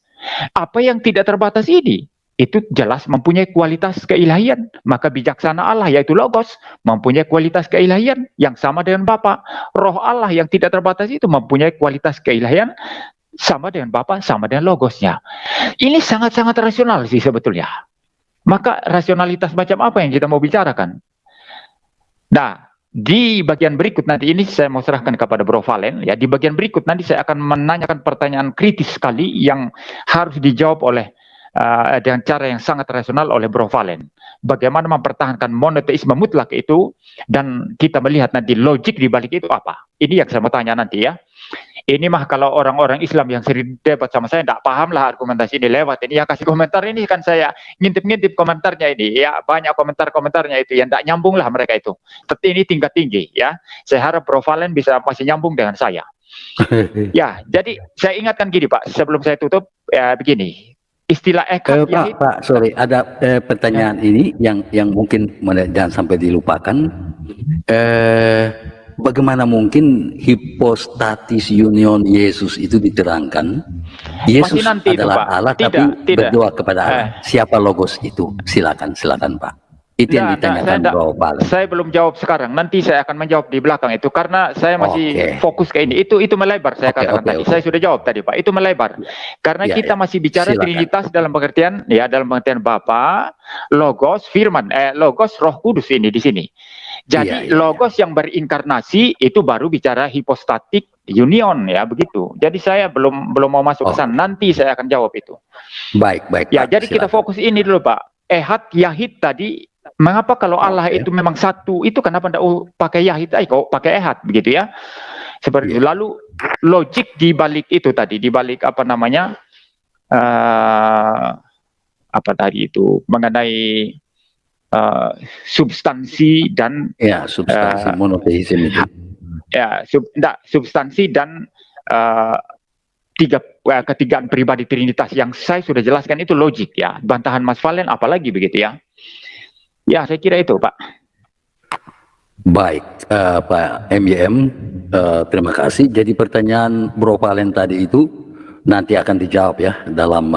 Apa yang tidak terbatas ini, itu jelas mempunyai kualitas keilahian. Maka bijaksana Allah, yaitu logos, mempunyai kualitas keilahian yang sama dengan Bapa. Roh Allah yang tidak terbatas itu mempunyai kualitas keilahian sama dengan Bapa, sama dengan logosnya. Ini sangat-sangat rasional sih sebetulnya. Maka rasionalitas macam apa yang kita mau bicarakan? Nah, di bagian berikut nanti ini saya mau serahkan kepada Bro Valen. Ya, di bagian berikut nanti saya akan menanyakan pertanyaan kritis sekali yang harus dijawab oleh dengan cara yang sangat rasional oleh Bro Valen. Bagaimana mempertahankan monoteisme mutlak itu, dan kita melihat nanti logik di balik itu apa. Ini yang saya mau tanya nanti ya. Ini mah kalau orang-orang Islam yang sering debat sama saya tidak paham lah argumentasi ini lewat ini ya, kasih komentar ini kan saya ngintip-ngintip komentarnya ini ya, banyak komentar-komentarnya itu yang tidak nyambung lah mereka itu. Tapi ini tingkat tinggi ya. Saya harap Bro Valen bisa masih nyambung dengan saya. Ya, jadi saya ingatkan gini Pak, sebelum saya tutup begini. Istilah ekad yahid. Pak, sorry, ada pertanyaan ini yang mungkin jangan sampai dilupakan. Bagaimana mungkin hipostatis union Yesus itu diterangkan? Yesus nanti adalah itu, Allah, tidak. berdoa kepada Allah. Siapa logos itu? Silakan Pak. Itu yang ditanyakan Bro Valen. Saya belum jawab sekarang. Nanti saya akan menjawab di belakang itu karena saya masih fokus ke ini. Itu melebar saya katakan tadi. Saya sudah jawab tadi Pak. Itu melebar. Karena kita masih bicara Trinitas dalam pengertian Bapa, Logos, Firman, Logos, Roh Kudus ini di sini. Jadi logos yang berinkarnasi itu baru bicara hipostatik union ya begitu. Jadi saya belum mau masuk ke sana. Nanti saya akan jawab itu. Baik. Ya, jadi kita fokus ini dulu Pak. Ehad Yahid tadi, mengapa kalau Allah itu memang satu, itu kenapa tidak pakai Yahid? Kok pakai Ehad begitu ya? Seperti itu. Lalu logik di balik itu tadi, di balik apa namanya? Apa tadi itu mengenai substansi dan substansi monoteisme itu. Ya, substansi dan ketigaan pribadi Trinitas yang saya sudah jelaskan itu logik ya. Bantahan Mas Valen apalagi begitu ya. Ya, saya kira itu Pak. Baik, Pak MYM, terima kasih. Jadi pertanyaan Bro Valen tadi itu nanti akan dijawab ya dalam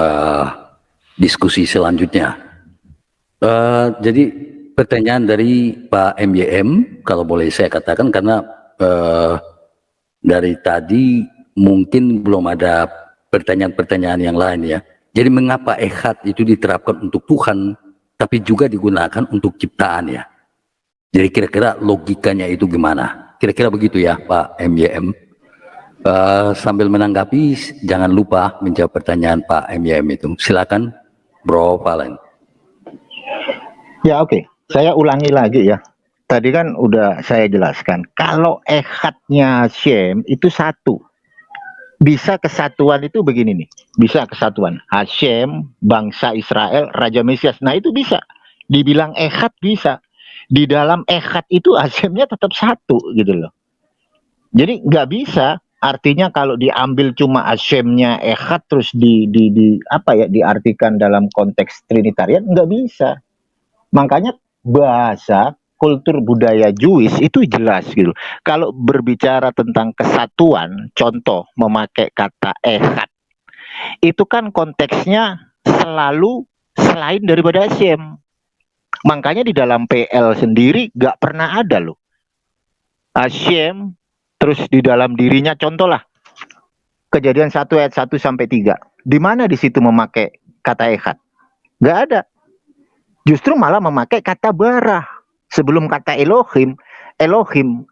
diskusi selanjutnya. Jadi pertanyaan dari Pak MYM, kalau boleh saya katakan, karena dari tadi mungkin belum ada pertanyaan-pertanyaan yang lain ya. Jadi mengapa ehad itu diterapkan untuk Tuhan, tapi juga digunakan untuk ciptaan ya? Jadi kira-kira logikanya itu gimana? Kira-kira begitu ya Pak MYM. Sambil menanggapi, jangan lupa menjawab pertanyaan Pak MYM itu. Silakan Bro Valen. Ya oke. Saya ulangi lagi ya. Tadi kan udah saya jelaskan. Kalau ehadnya Hashem itu satu. Bisa kesatuan itu begini nih. Bisa kesatuan. Hashem, bangsa Israel, Raja Mesias. Nah itu bisa. Dibilang ehad bisa. Di dalam ehad itu Hashemnya tetap satu gitu loh. Jadi nggak bisa. Artinya kalau diambil cuma Hashemnya ehad terus diartikan dalam konteks Trinitarian, nggak bisa. Makanya bahasa kultur budaya Jewish itu jelas gitu. Kalau berbicara tentang kesatuan, contoh memakai kata ehad, itu kan konteksnya selalu selain daripada Hashem. Makanya di dalam PL sendiri gak pernah ada loh Hashem terus di dalam dirinya, contoh lah Kejadian 1 ayat 1 sampai 3. Di mana di situ memakai kata ehad? Gak ada. Justru malah memakai kata bara. Sebelum kata Elohim,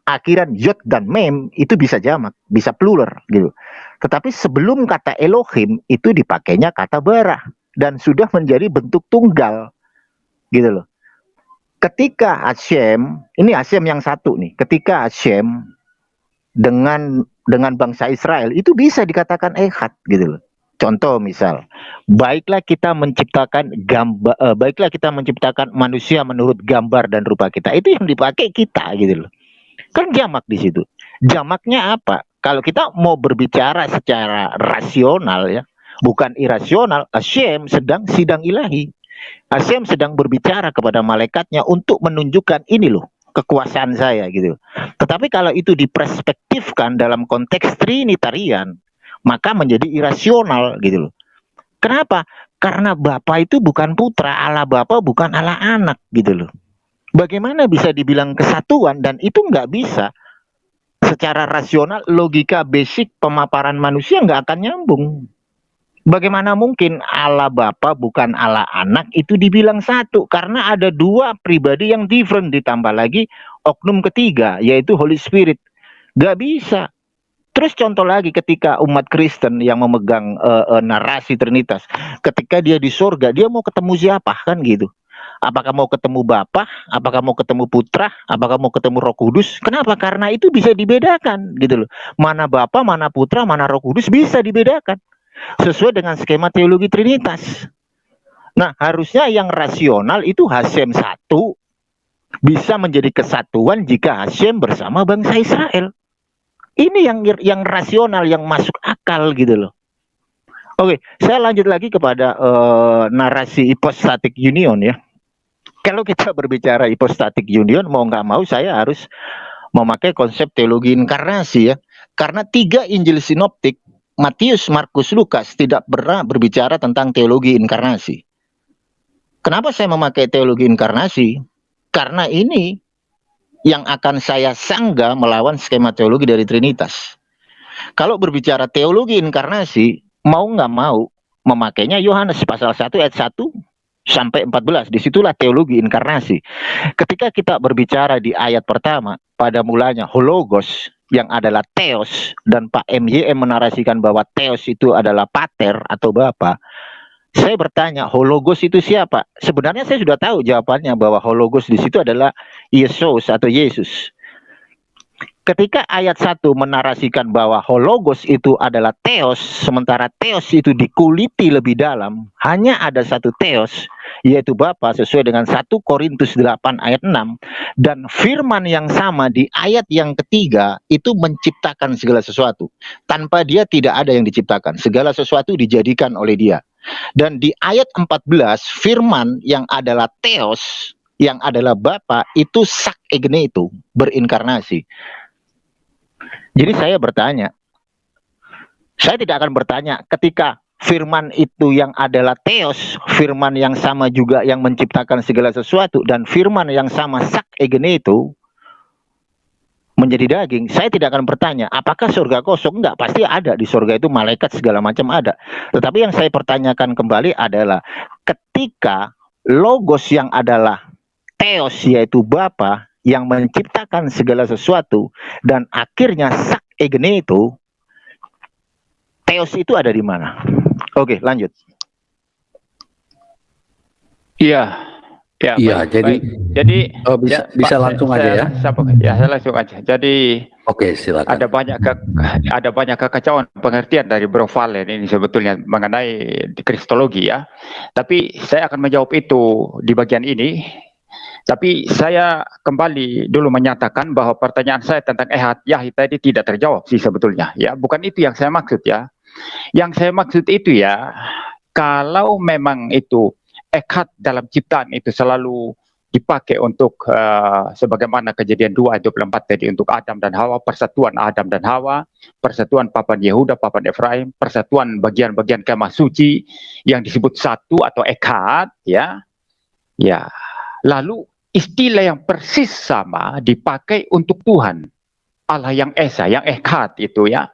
akhiran yod dan mem itu bisa jamak, bisa plural gitu. Tetapi sebelum kata Elohim itu dipakainya kata bara. dan sudah menjadi bentuk tunggal, gitu loh. Ketika Hashem, ini Hashem yang satu nih, ketika Hashem dengan bangsa Israel itu bisa dikatakan ehad, gitu loh. Contoh misal, baiklah kita menciptakan manusia menurut gambar dan rupa kita. Itu yang dipakai kita, gitu loh. Kan jamak di situ. Jamaknya apa? Kalau kita mau berbicara secara rasional ya, bukan irasional, Hashem sedang sidang ilahi. Hashem sedang berbicara kepada malaikatnya untuk menunjukkan ini loh kekuasaan saya, gitu. Tetapi kalau itu diperspektifkan dalam konteks trinitarian, maka menjadi irasional, gitu loh. Kenapa? Karena Bapa itu bukan putra, Allah Bapa bukan Allah anak, gitu loh. Bagaimana bisa dibilang kesatuan, dan itu nggak bisa secara rasional, logika basic pemaparan manusia nggak akan nyambung. Bagaimana mungkin Allah Bapa bukan Allah anak itu dibilang satu? Karena ada dua pribadi yang different, ditambah lagi oknum ketiga yaitu Holy Spirit. Nggak bisa. Terus contoh lagi ketika umat Kristen yang memegang narasi Trinitas, ketika dia di surga, dia mau ketemu siapa kan gitu? Apakah mau ketemu Bapa? Apakah mau ketemu Putra? Apakah mau ketemu Roh Kudus? Kenapa? Karena itu bisa dibedakan gitu loh. Mana Bapa, mana Putra, mana Roh Kudus bisa dibedakan sesuai dengan skema teologi Trinitas. Nah, harusnya yang rasional itu Hashem satu bisa menjadi kesatuan jika Hashem bersama bangsa Israel. Ini yang rasional, yang masuk akal gitu loh. Oke, saya lanjut lagi kepada narasi hypostatic union ya. Kalau kita berbicara hypostatic union, mau nggak mau saya harus memakai konsep teologi inkarnasi ya. Karena 3 Injil sinoptik, Matius, Markus, Lukas tidak pernah berbicara tentang teologi inkarnasi. Kenapa saya memakai teologi inkarnasi? Karena ini yang akan saya sanggah melawan skema teologi dari Trinitas. Kalau berbicara teologi inkarnasi, mau nggak mau memakainya Yohanes pasal 1 ayat 1 sampai 14. Disitulah teologi inkarnasi. Ketika kita berbicara di ayat pertama, pada mulanya hologos yang adalah theos, dan Pak MYM menarasikan bahwa theos itu adalah pater atau Bapa. Saya bertanya, hologos itu siapa? Sebenarnya saya sudah tahu jawabannya bahwa hologos di situ adalah Yesus atau Yesus. Ketika ayat 1 menarasikan bahwa hologos itu adalah theos, sementara theos itu dikuliti lebih dalam, hanya ada satu theos, yaitu Bapa sesuai dengan 1 Korintus 8 ayat 6, dan firman yang sama di ayat yang ketiga itu menciptakan segala sesuatu. Tanpa dia tidak ada yang diciptakan, segala sesuatu dijadikan oleh dia. Dan di ayat 14, firman yang adalah theos, yang adalah Bapa, itu sak egne itu, berinkarnasi. Jadi saya bertanya, saya tidak akan bertanya ketika firman itu yang adalah theos, firman yang sama juga yang menciptakan segala sesuatu, dan firman yang sama sak egne itu menjadi daging, saya tidak akan bertanya apakah surga kosong. Enggak, pasti ada di surga itu, malaikat segala macam ada. Tetapi yang saya pertanyakan kembali adalah ketika logos yang adalah theos yaitu Bapa yang menciptakan segala sesuatu, dan akhirnya sak egne itu, theos itu ada di mana? Oke, lanjut. Iya. Ya, Iya, baik. Jadi bisa langsung aja ya. Saya langsung aja. Jadi Oke, silakan. ada banyak kekacauan pengertian dari Bro Valen ini sebetulnya mengenai kristologi ya. Tapi saya akan menjawab itu di bagian ini. Tapi saya kembali dulu menyatakan bahwa pertanyaan saya tentang ehad Yahya tadi tidak terjawab sih sebetulnya ya. Bukan itu yang saya maksud ya. Yang saya maksud itu ya, kalau memang itu ehad dalam ciptaan itu selalu dipakai untuk sebagaimana Kejadian 2 ayat 24 tadi untuk Adam dan Hawa, persatuan Adam dan Hawa, persatuan papan Yehuda, papan Efraim, persatuan bagian-bagian kemah suci yang disebut satu atau ehad ya. Ya. Lalu istilah yang persis sama dipakai untuk Tuhan Allah yang esa, yang ehad itu ya.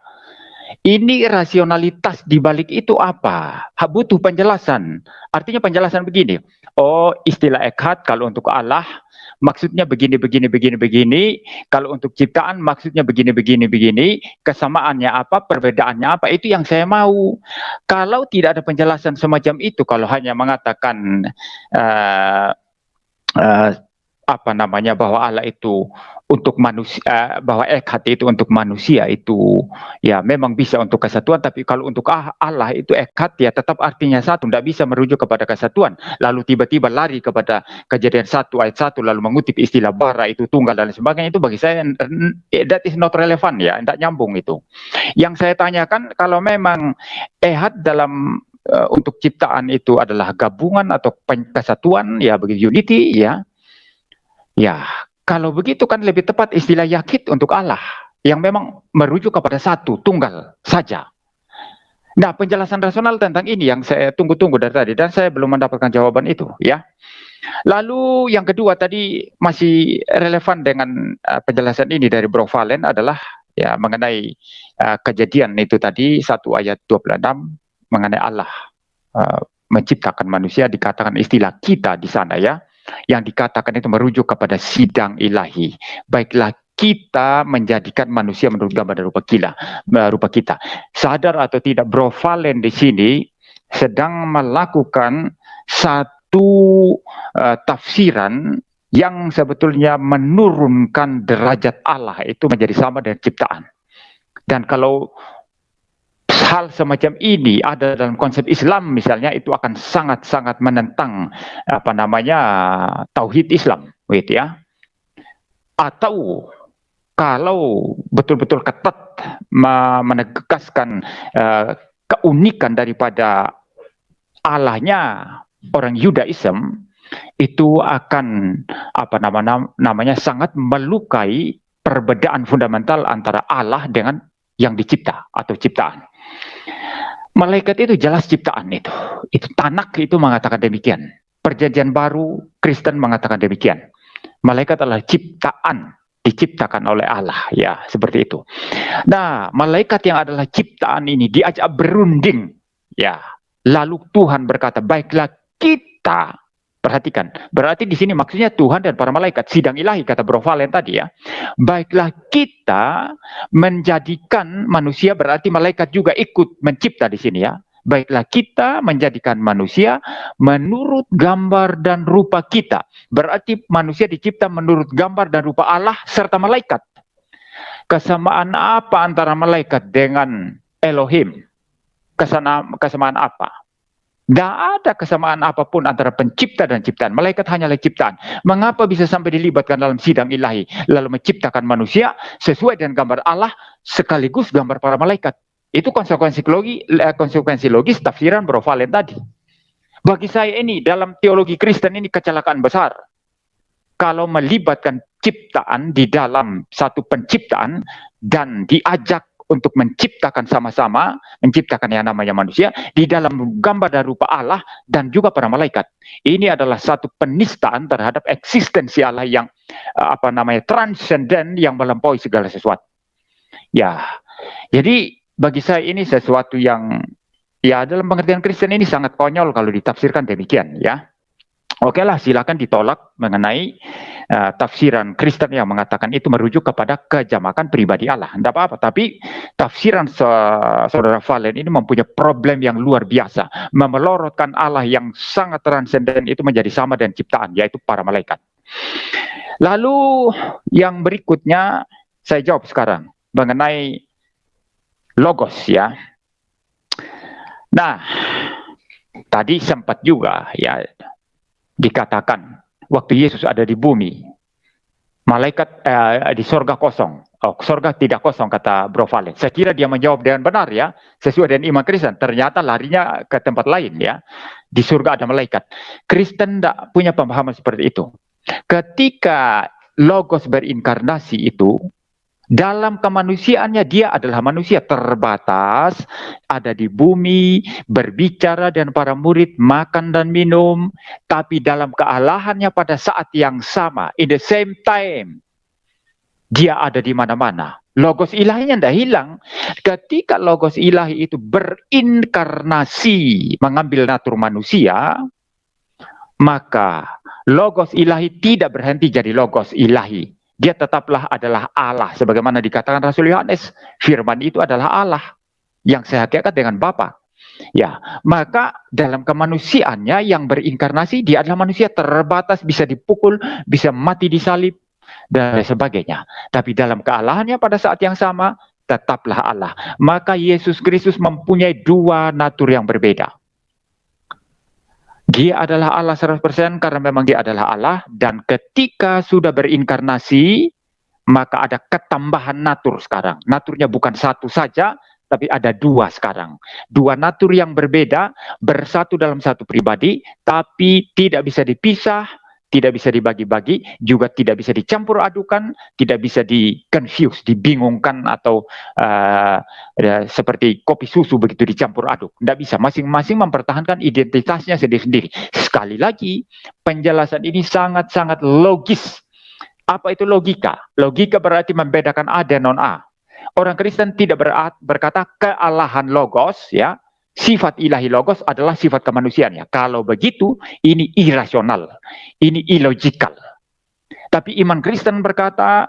Ini rasionalitas di balik itu apa? Butuh penjelasan. Artinya penjelasan begini. Oh, istilah echad kalau untuk Allah maksudnya begini, begini, begini, begini. Kalau untuk ciptaan maksudnya begini, begini, begini. Kesamaannya apa, perbedaannya apa, itu yang saya mau. Kalau tidak ada penjelasan semacam itu, kalau hanya mengatakan apa namanya, bahwa Allah itu untuk manusia, bahwa echad itu untuk manusia, itu ya memang bisa untuk kesatuan, tapi kalau untuk Allah itu echad ya tetap artinya satu, tidak bisa merujuk kepada kesatuan, lalu tiba-tiba lari kepada Kejadian 1 ayat 1 lalu mengutip istilah bara itu tunggal dan sebagainya, itu bagi saya that is not relevant ya, tidak nyambung itu. Yang saya tanyakan, kalau memang echad dalam untuk ciptaan itu adalah gabungan atau kesatuan ya, begitu, unity ya. Ya, kalau begitu kan lebih tepat istilah yakid untuk Allah yang memang merujuk kepada satu, tunggal saja. Nah, penjelasan rasional tentang ini yang saya tunggu-tunggu dari tadi dan saya belum mendapatkan jawaban itu ya. Lalu yang kedua tadi masih relevan dengan penjelasan ini dari Bro Valen adalah ya mengenai kejadian itu tadi 1 ayat 26 mengenai Allah menciptakan manusia, dikatakan istilah kita di sana ya. Yang dikatakan itu merujuk kepada sidang ilahi. Baiklah kita menjadikan manusia menurut gambar dan rupa kita. Sadar atau tidak, Bro Valen di sini sedang melakukan satu tafsiran yang sebetulnya menurunkan derajat Allah itu menjadi sama dengan ciptaan. Dan kalau hal semacam ini ada dalam konsep Islam misalnya, itu akan sangat-sangat menentang apa namanya tauhid Islam, gitu ya. Atau kalau betul-betul ketat menegaskan keunikan daripada Allahnya orang Yudaism, itu akan apa namanya sangat melukai perbedaan fundamental antara Allah dengan yang dicipta atau ciptaan. Malaikat itu jelas ciptaan itu. Tanak itu mengatakan demikian. Perjanjian Baru Kristen mengatakan demikian. Malaikat adalah ciptaan, diciptakan oleh Allah, ya, seperti itu. Nah, malaikat yang adalah ciptaan ini diajak berunding, ya. Lalu Tuhan berkata, baiklah kita. Perhatikan, berarti di sini maksudnya Tuhan dan para malaikat, sidang ilahi kata Bro Valen tadi ya. Baiklah kita menjadikan manusia, berarti malaikat juga ikut mencipta di sini ya. Baiklah kita menjadikan manusia menurut gambar dan rupa kita. Berarti manusia dicipta menurut gambar dan rupa Allah serta malaikat. Kesamaan apa antara malaikat dengan Elohim? Kesamaan apa? Tidak ada kesamaan apapun antara pencipta dan ciptaan. Malaikat hanyalah ciptaan. Mengapa bisa sampai dilibatkan dalam sidang ilahi, lalu menciptakan manusia sesuai dengan gambar Allah sekaligus gambar para malaikat? Itu konsekuensi logis tafsiran Bro Valen tadi. Bagi saya ini dalam teologi Kristen ini kecelakaan besar. Kalau melibatkan ciptaan di dalam satu penciptaan dan diajak untuk menciptakan sama-sama, menciptakan yang namanya manusia di dalam gambar dan rupa Allah dan juga para malaikat. Ini adalah satu penistaan terhadap eksistensi Allah yang transenden, yang melampaui segala sesuatu. Ya, jadi bagi saya ini sesuatu yang ya dalam pengertian Kristen ini sangat konyol kalau ditafsirkan demikian ya. Oke lah, silakan ditolak mengenai tafsiran Kristen yang mengatakan itu merujuk kepada kejamakan pribadi Allah. Tidak apa-apa, tapi tafsiran saudara Valen ini mempunyai problem yang luar biasa. Memelorotkan Allah yang sangat transenden itu menjadi sama dengan ciptaan, yaitu para malaikat. Lalu yang berikutnya saya jawab sekarang mengenai logos ya. Nah, tadi sempat juga ya dikatakan waktu Yesus ada di bumi, malaikat di sorga kosong. Sorga tidak kosong kata Bro Valen. Saya kira dia menjawab dengan benar ya, sesuai dengan iman Kristen. Ternyata larinya ke tempat lain ya. Di surga ada malaikat. Kristen tidak punya pemahaman seperti itu. Ketika Logos berinkarnasi itu, dalam kemanusiaannya dia adalah manusia terbatas, ada di bumi, berbicara dan para murid, makan dan minum, tapi dalam kealahannya pada saat yang sama, in the same time, dia ada di mana-mana. Logos ilahinya tidak hilang. Ketika logos ilahi itu berinkarnasi, mengambil natur manusia, maka logos ilahi tidak berhenti jadi logos ilahi. Dia tetaplah adalah Allah. Sebagaimana dikatakan Rasul Yohanes, firman itu adalah Allah yang sehakikat dengan Bapa. Ya, maka dalam kemanusiaannya yang berinkarnasi, dia adalah manusia terbatas, bisa dipukul, bisa mati disalib, dan sebagainya. Tapi dalam kealahannya pada saat yang sama, tetaplah Allah. Maka Yesus Kristus mempunyai dua natur yang berbeda. Dia adalah Allah 100% karena memang dia adalah Allah, dan ketika sudah berinkarnasi, maka ada ketambahan natur sekarang. Naturnya bukan satu saja, tapi ada dua sekarang. Dua natur yang berbeda, bersatu dalam satu pribadi, tapi tidak bisa dipisah, tidak bisa dibagi-bagi, juga tidak bisa dicampur adukan, tidak bisa di-confuse, dibingungkan, atau seperti kopi susu begitu dicampur aduk. Tidak bisa, masing-masing mempertahankan identitasnya sendiri-sendiri. Sekali lagi, penjelasan ini sangat-sangat logis. Apa itu logika? Logika berarti membedakan A dan non-A. Orang Kristen tidak berkata kealahan logos, ya. Sifat ilahi logos adalah sifat kemanusiaannya. Kalau begitu, ini irasional, ini illogical. Tapi iman Kristen berkata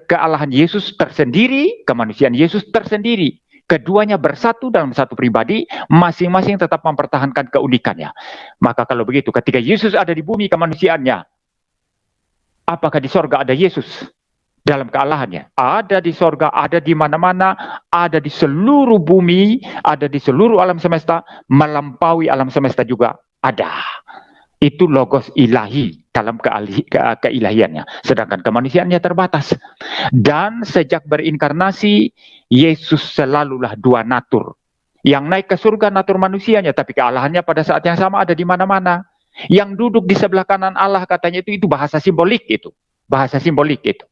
kealahan Yesus tersendiri, kemanusiaan Yesus tersendiri. Keduanya bersatu dalam satu pribadi, masing-masing tetap mempertahankan keunikannya. Maka kalau begitu, ketika Yesus ada di bumi kemanusiaannya, apakah di sorga ada Yesus? Dalam kealahannya, ada di sorga, ada di mana-mana, ada di seluruh bumi, ada di seluruh alam semesta, melampaui alam semesta juga ada. Itu logos ilahi dalam keilahiannya. Sedangkan kemanusiaannya terbatas. Dan sejak berinkarnasi, Yesus selalulah dua natur. Yang naik ke surga natur manusianya, tapi kealahannya pada saat yang sama ada di mana-mana. Yang duduk di sebelah kanan Allah katanya itu bahasa simbolik itu. Bahasa simbolik itu.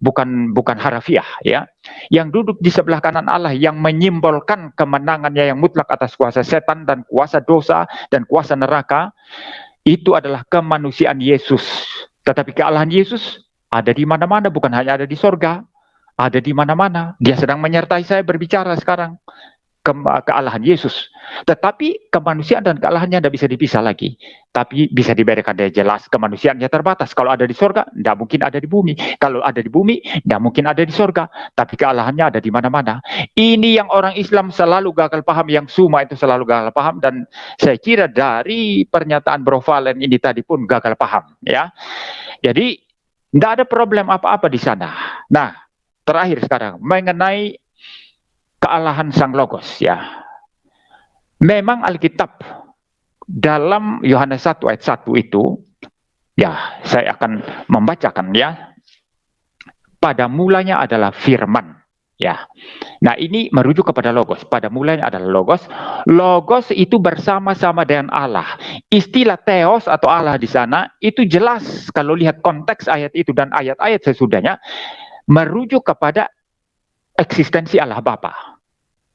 Bukan harafiah, ya. Yang duduk di sebelah kanan Allah yang menyimbolkan kemenangannya yang mutlak atas kuasa setan dan kuasa dosa dan kuasa neraka, itu adalah kemanusiaan Yesus. Tetapi kealahan Yesus ada di mana-mana, bukan hanya ada di sorga, ada di mana-mana. Dia sedang menyertai saya berbicara sekarang. Kealahan Yesus. Tetapi kemanusiaan dan kealahannya tidak bisa dipisah lagi. Tapi bisa dibedakan dia jelas. Kemanusiaannya terbatas. Kalau ada di sorga, tidak mungkin ada di bumi. Kalau ada di bumi, tidak mungkin ada di sorga. Tapi kealahannya ada di mana-mana. Ini yang orang Islam selalu gagal paham, yang Suma itu selalu gagal paham, dan saya kira dari pernyataan Bro Valen ini tadi pun gagal paham, ya. Jadi tidak ada problem apa-apa di sana. Nah, terakhir sekarang mengenai kealahan Sang Logos, ya. Memang Alkitab dalam Yohanes 1 ayat 1 itu, ya, saya akan membacakan, ya. Pada mulanya adalah firman, ya. Nah, ini merujuk kepada Logos. Pada mulanya adalah Logos. Logos itu bersama-sama dengan Allah. Istilah Theos atau Allah di sana itu jelas kalau lihat konteks ayat itu dan ayat-ayat sesudahnya merujuk kepada eksistensi Allah Bapa.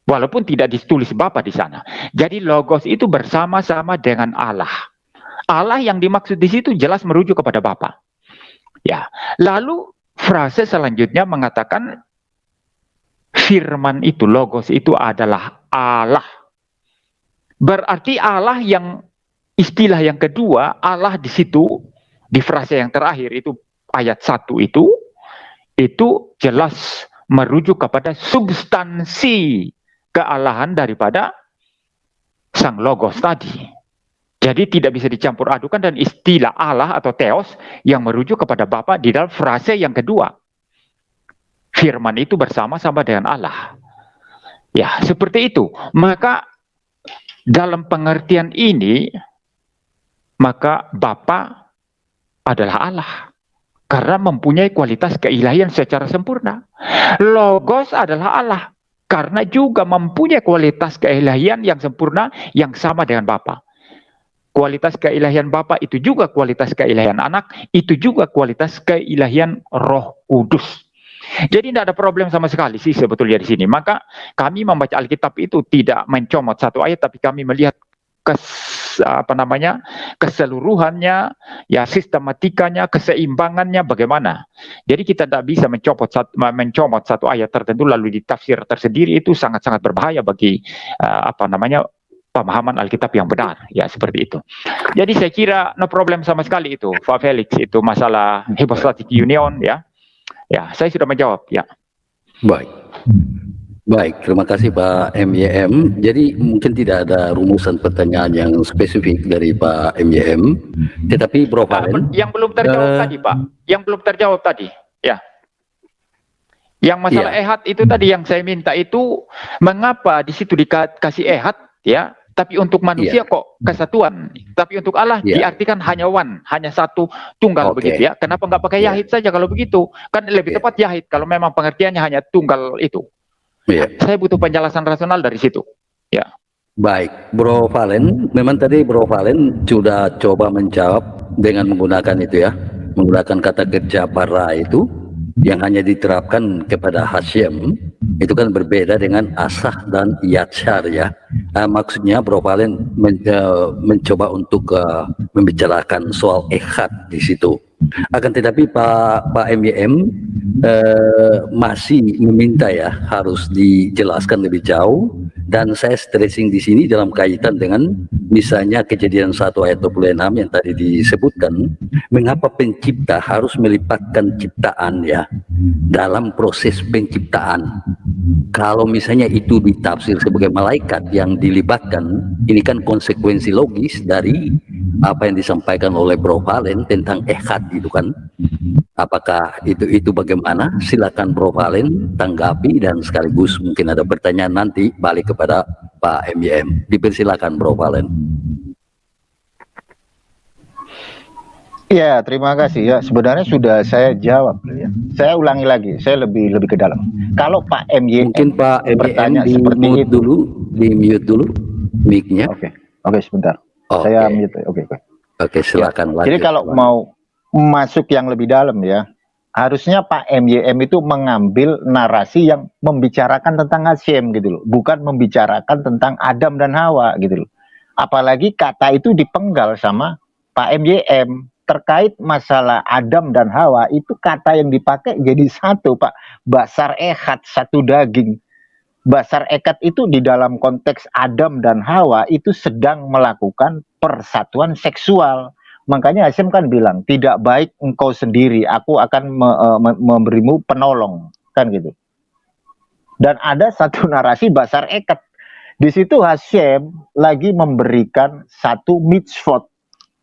Walaupun tidak ditulis Bapa di sana. Jadi Logos itu bersama-sama dengan Allah. Allah yang dimaksud di situ jelas merujuk kepada Bapa. Ya. Lalu frase selanjutnya mengatakan firman itu, Logos itu adalah Allah. Berarti Allah yang istilah yang kedua, Allah di situ di frase yang terakhir itu ayat 1 itu jelas merujuk kepada substansi kealahan daripada Sang Logos tadi. Jadi tidak bisa dicampur adukan, dan istilah Allah atau Theos yang merujuk kepada Bapa di dalam frase yang kedua. Firman itu bersama-sama dengan Allah. Ya, seperti itu. Maka dalam pengertian ini, maka Bapa adalah Allah. Karena mempunyai kualitas keilahian secara sempurna. Logos adalah Allah. Karena juga mempunyai kualitas keilahian yang sempurna yang sama dengan Bapa. Kualitas keilahian Bapa itu juga kualitas keilahian Anak, itu juga kualitas keilahian Roh Kudus. Jadi tidak ada problem sama sekali sih sebetulnya di sini. Maka kami membaca Alkitab itu tidak mencomot satu ayat, tapi kami melihat apa namanya, keseluruhannya, ya sistematikanya, keseimbangannya bagaimana. Jadi kita tidak bisa mencomot satu ayat tertentu lalu ditafsir tersendiri, itu sangat-sangat berbahaya bagi apa namanya, pemahaman Alkitab yang benar, ya seperti itu. Jadi saya kira no problem sama sekali itu, Pak Felix, itu masalah hypostatic union, ya. Ya, saya sudah menjawab, ya. Baik. Baik, terima kasih Pak MYM. Jadi mungkin tidak ada rumusan pertanyaan yang spesifik dari Pak MYM, tetapi Bro Valen, yang belum terjawab tadi, Pak. Yang belum terjawab tadi, ya. Yang masalah ehad itu tadi yang saya minta itu, mengapa di situ dikasih ehad, ya? Tapi untuk manusia kok kesatuan, tapi untuk Allah diartikan hanya one, hanya satu, tunggal begitu ya. Kenapa nggak pakai yahid saja kalau begitu? Kan lebih tepat yahid kalau memang pengertiannya hanya tunggal itu. Saya butuh penjelasan rasional dari situ. Ya. Baik, Bro Valen, memang tadi Bro Valen sudah coba menjawab dengan menggunakan itu ya, menggunakan kata kerja para itu yang hanya diterapkan kepada Hashem, itu kan berbeda dengan asah dan yatsyar ya. Maksudnya Bro Valen mencoba untuk membicarakan soal ehad di situ. Akan tetapi Pak MYM masih meminta ya harus dijelaskan lebih jauh, dan saya stressing di sini dalam kaitan dengan misalnya kejadian 1 ayat 26 yang tadi disebutkan, mengapa pencipta harus melibatkan ciptaan ya dalam proses penciptaan. Kalau misalnya itu ditafsir sebagai malaikat yang dilibatkan, ini kan konsekuensi logis dari apa yang disampaikan oleh Bro Valen tentang ehad itu kan. Apakah itu bagaimana? Silakan Bro Valen tanggapi, dan sekaligus mungkin ada pertanyaan nanti balik kepada Pak MYM. Dipersilakan Bro Valen. Ya, terima kasih ya. Sebenarnya sudah saya jawab ya. Saya ulangi lagi, saya lebih ke dalam. Kalau Pak MYM mungkin Pak MYM di mute dulu, di mute dulu mic-nya. Oke, sebentar. Saya mute. Oke, silakan lanjut. Jadi kalau mau masuk yang lebih dalam ya, harusnya Pak MYM itu mengambil narasi yang membicarakan tentang Hashem gitu loh, bukan membicarakan tentang Adam dan Hawa gitu loh. Apalagi kata itu dipenggal sama Pak MYM. Terkait masalah Adam dan Hawa, itu kata yang dipakai jadi satu, Pak. Basar ehad, satu daging. Basar ehad itu di dalam konteks Adam dan Hawa itu sedang melakukan persatuan seksual. Makanya Hashem kan bilang, tidak baik engkau sendiri, aku akan memberimu penolong, kan gitu. Dan ada satu narasi basar ehad. Di situ Hashem lagi memberikan satu mitzvot,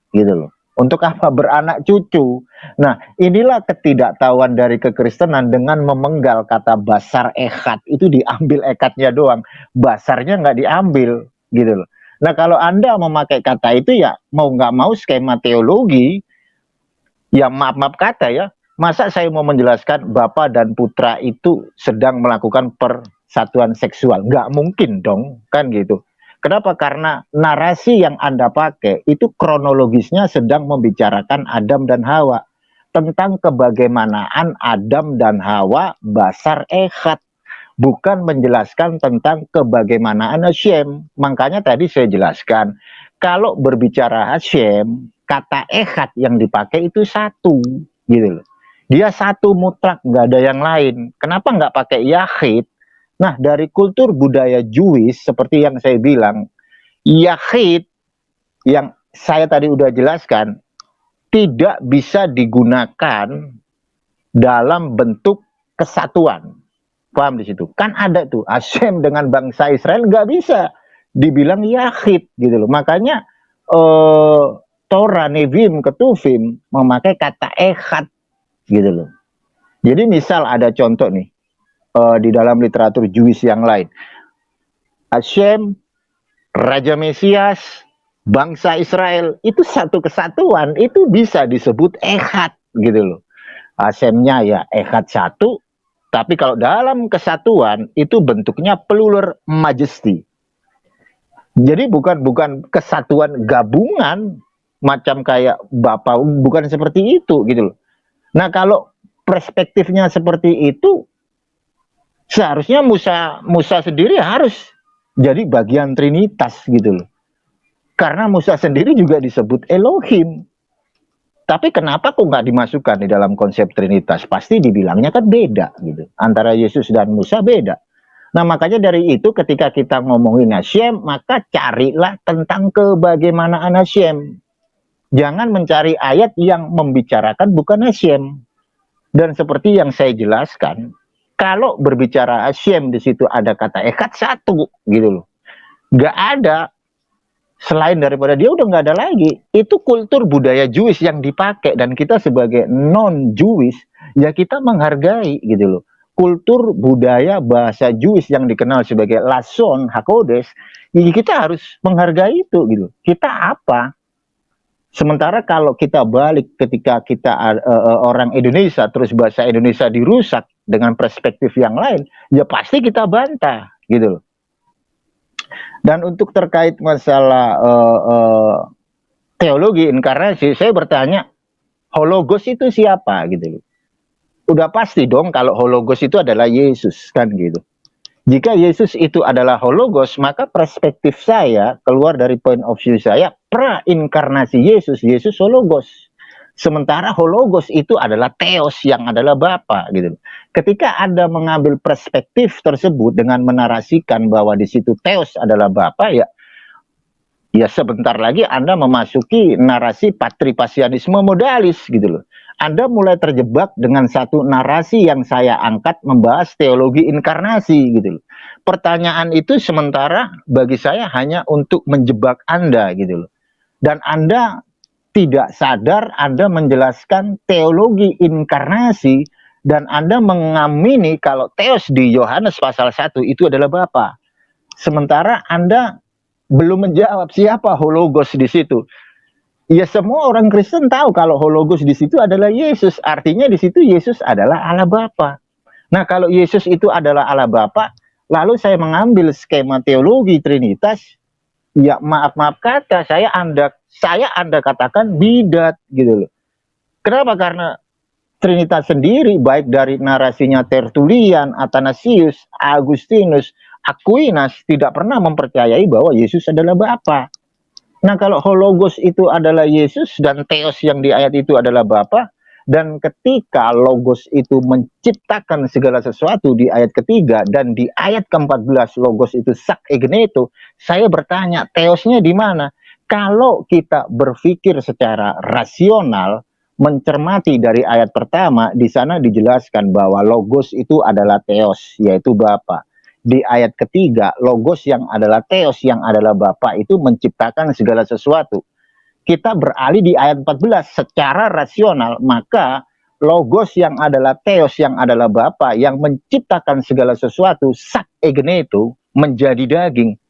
gitu loh. Untuk apa? Beranak cucu. Nah, inilah ketidaktahuan dari kekristenan dengan memenggal kata basar ehad. Itu diambil ekatnya doang. Basarnya nggak diambil, gitu loh. Nah, kalau Anda memakai kata itu ya mau nggak mau skema teologi, ya maaf kata ya. Masa saya mau menjelaskan Bapa dan Putra itu sedang melakukan persatuan seksual? Nggak mungkin dong, kan gitu. Kenapa? Karena narasi yang Anda pakai itu kronologisnya sedang membicarakan Adam dan Hawa. Tentang kebagaimanaan Adam dan Hawa basar ehad. Bukan menjelaskan tentang kebagaimanaan Hashem. Makanya tadi saya jelaskan, kalau berbicara Hashem, kata ehad yang dipakai itu satu. Gitu loh. Dia satu mutlak, nggak ada yang lain. Kenapa nggak pakai yahid? Nah, dari kultur budaya Jewish, seperti yang saya bilang, yahid yang saya tadi udah jelaskan, tidak bisa digunakan dalam bentuk kesatuan. Paham di situ? Kan ada tuh, Hashem dengan bangsa Israel nggak bisa dibilang yahid, gitu loh. Makanya Torah, Nevim, Ketuvim memakai kata ehad, gitu loh. Jadi misal ada contoh nih, di dalam literatur Jewish yang lain, Hashem, Raja Mesias, bangsa Israel, itu satu kesatuan, itu bisa disebut ehad, gitu loh. Hashemnya ya ehad satu, tapi kalau dalam kesatuan itu bentuknya plural majesty. Jadi bukan kesatuan gabungan macam kayak Bapa, bukan seperti itu, gitu loh. Nah, kalau perspektifnya seperti itu, seharusnya Musa sendiri harus jadi bagian Trinitas, gitu loh. Karena Musa sendiri juga disebut Elohim. Tapi kenapa kok nggak dimasukkan di dalam konsep Trinitas? Pasti dibilangnya kan beda gitu. Antara Yesus dan Musa beda. Nah makanya dari itu ketika kita ngomongin Hashem, maka carilah tentang kebagaimanaan Hashem. Jangan mencari ayat yang membicarakan bukan Hashem. Dan seperti yang saya jelaskan, kalau berbicara Hashem di situ ada kata Echad satu gitu loh. Nggak ada. Selain daripada dia udah nggak ada lagi. Itu kultur budaya Jewish yang dipakai, dan kita sebagai non-Jewish ya kita menghargai gitu loh. Kultur budaya bahasa Jewish yang dikenal sebagai Lashon HaKodesh, ya kita harus menghargai itu gitu. Kita apa? Sementara kalau kita balik ketika kita orang Indonesia terus bahasa Indonesia dirusak dengan perspektif yang lain, ya pasti kita bantah gitu loh. Dan untuk terkait masalah teologi inkarnasi, saya bertanya, Hologos itu siapa gitu loh. Udah pasti dong kalau Hologos itu adalah Yesus kan gitu. Jika Yesus itu adalah Hologos, maka perspektif saya keluar dari point of view saya, pra-inkarnasi Yesus, Yesus Hologos. Sementara Hologos itu adalah Theos yang adalah Bapa gitu. Ketika Anda mengambil perspektif tersebut dengan menarasikan bahwa di situ Theos adalah Bapa, ya sebentar lagi Anda memasuki narasi patripasianisme modalis gitu loh. Anda mulai terjebak dengan satu narasi yang saya angkat membahas teologi inkarnasi gitu loh. Pertanyaan itu sementara bagi saya hanya untuk menjebak Anda gitu loh. Dan Anda tidak sadar Anda menjelaskan teologi inkarnasi, dan Anda mengamini kalau Theos di Yohanes pasal 1 itu adalah Bapa. Sementara Anda belum menjawab siapa Hologos di situ. Ya semua orang Kristen tahu kalau Hologos di situ adalah Yesus. Artinya di situ Yesus adalah Allah Bapa. Nah kalau Yesus itu adalah Allah Bapa, lalu saya mengambil skema teologi Trinitas, ya maaf kata, saya Anda katakan bidat gitu loh. Kenapa? Karena Trinitas sendiri baik dari narasinya Tertullian, Athanasius, Agustinus, Aquinas tidak pernah mempercayai bahwa Yesus adalah Bapa. Nah kalau Hologos itu adalah Yesus dan Theos yang di ayat itu adalah Bapa, dan ketika Logos itu menciptakan segala sesuatu di ayat ketiga, dan di ayat ke-14 Logos itu sak egeneto, saya bertanya Theosnya di mana? Kalau kita berpikir secara rasional, mencermati dari ayat pertama, di sana dijelaskan bahwa Logos itu adalah Theos, yaitu Bapa. Di ayat ketiga, Logos yang adalah Theos yang adalah Bapa itu menciptakan segala sesuatu. Kita beralih di ayat 14 secara rasional, maka Logos yang adalah Theos yang adalah Bapa yang menciptakan segala sesuatu, sak egeneto, menjadi daging.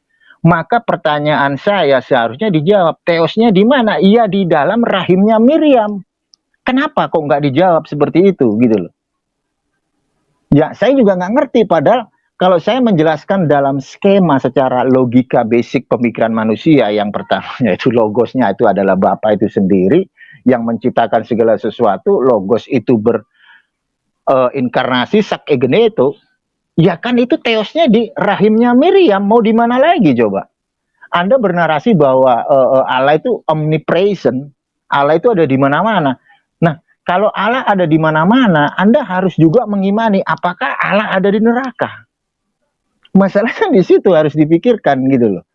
Maka pertanyaan saya seharusnya dijawab, Theosnya di mana? Iya di dalam rahimnya Miriam. Kenapa kok nggak dijawab seperti itu gitu loh? Ya saya juga nggak ngerti, padahal kalau saya menjelaskan dalam skema secara logika basic pemikiran manusia, yang pertamanya itu Logosnya itu adalah Bapa itu sendiri yang menciptakan segala sesuatu, Logos itu berinkarnasi sak egeneto, ya kan itu Theosnya di rahimnya Miriam, mau di mana lagi coba? Anda bernarasi bahwa Allah itu omnipresent, Allah itu ada di mana-mana. Nah, kalau Allah ada di mana-mana, Anda harus juga mengimani apakah Allah ada di neraka. Masalahnya di situ harus dipikirkan gitu loh.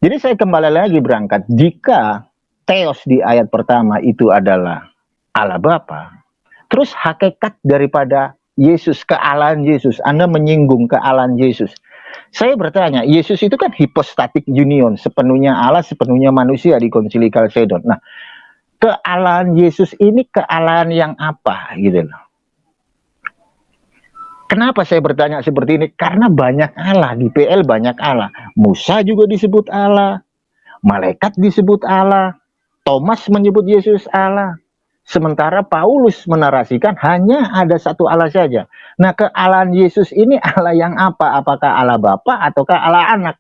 Jadi saya kembali lagi berangkat, jika Theos di ayat pertama itu adalah Allah Bapa, terus hakikat daripada Yesus, kealahan Yesus, Anda menyinggung kealahan Yesus. Saya bertanya, Yesus itu kan hypostatic union, sepenuhnya Allah, sepenuhnya manusia di Konsili Chalcedon. Nah, kealahan Yesus ini kealahan yang apa gitu loh. Kenapa saya bertanya seperti ini? Karena banyak Allah, di PL banyak Allah. Musa juga disebut Allah, malaikat disebut Allah, Thomas menyebut Yesus Allah. Sementara Paulus menarasikan hanya ada satu Allah saja. Nah, kealahan Yesus ini Allah yang apa? Apakah Allah Bapa ataukah Allah Anak?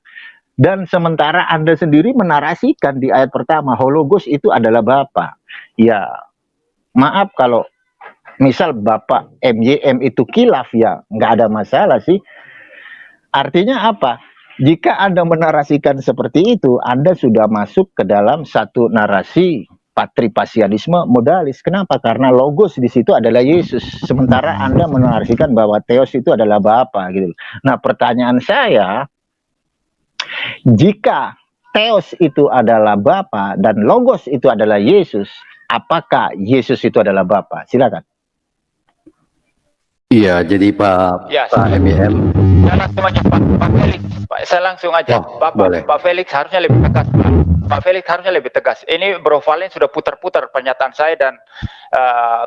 Dan sementara Anda sendiri menarasikan di ayat pertama, Hologos itu adalah Bapa. Ya, maaf kalau misal Bapak MYM itu kilaf, ya nggak ada masalah sih. Artinya apa? Jika Anda menarasikan seperti itu, Anda sudah masuk ke dalam satu narasi patripasianisme modalis. Kenapa? Karena logos di situ adalah Yesus. Sementara Anda menarasikan bahwa Theos itu adalah Bapa gitu. Nah, pertanyaan saya, jika Theos itu adalah Bapa dan logos itu adalah Yesus, apakah Yesus itu adalah Bapa? Silakan. Iya, jadi Pak Ya, Pak MIM. saya langsung aja Pak Felix. Saya langsung aja. Oh, boleh. Pak Felix harusnya lebih tegas. Pak Felix harusnya lebih tegas. Ini Bro Valen sudah putar-putar pernyataan saya dan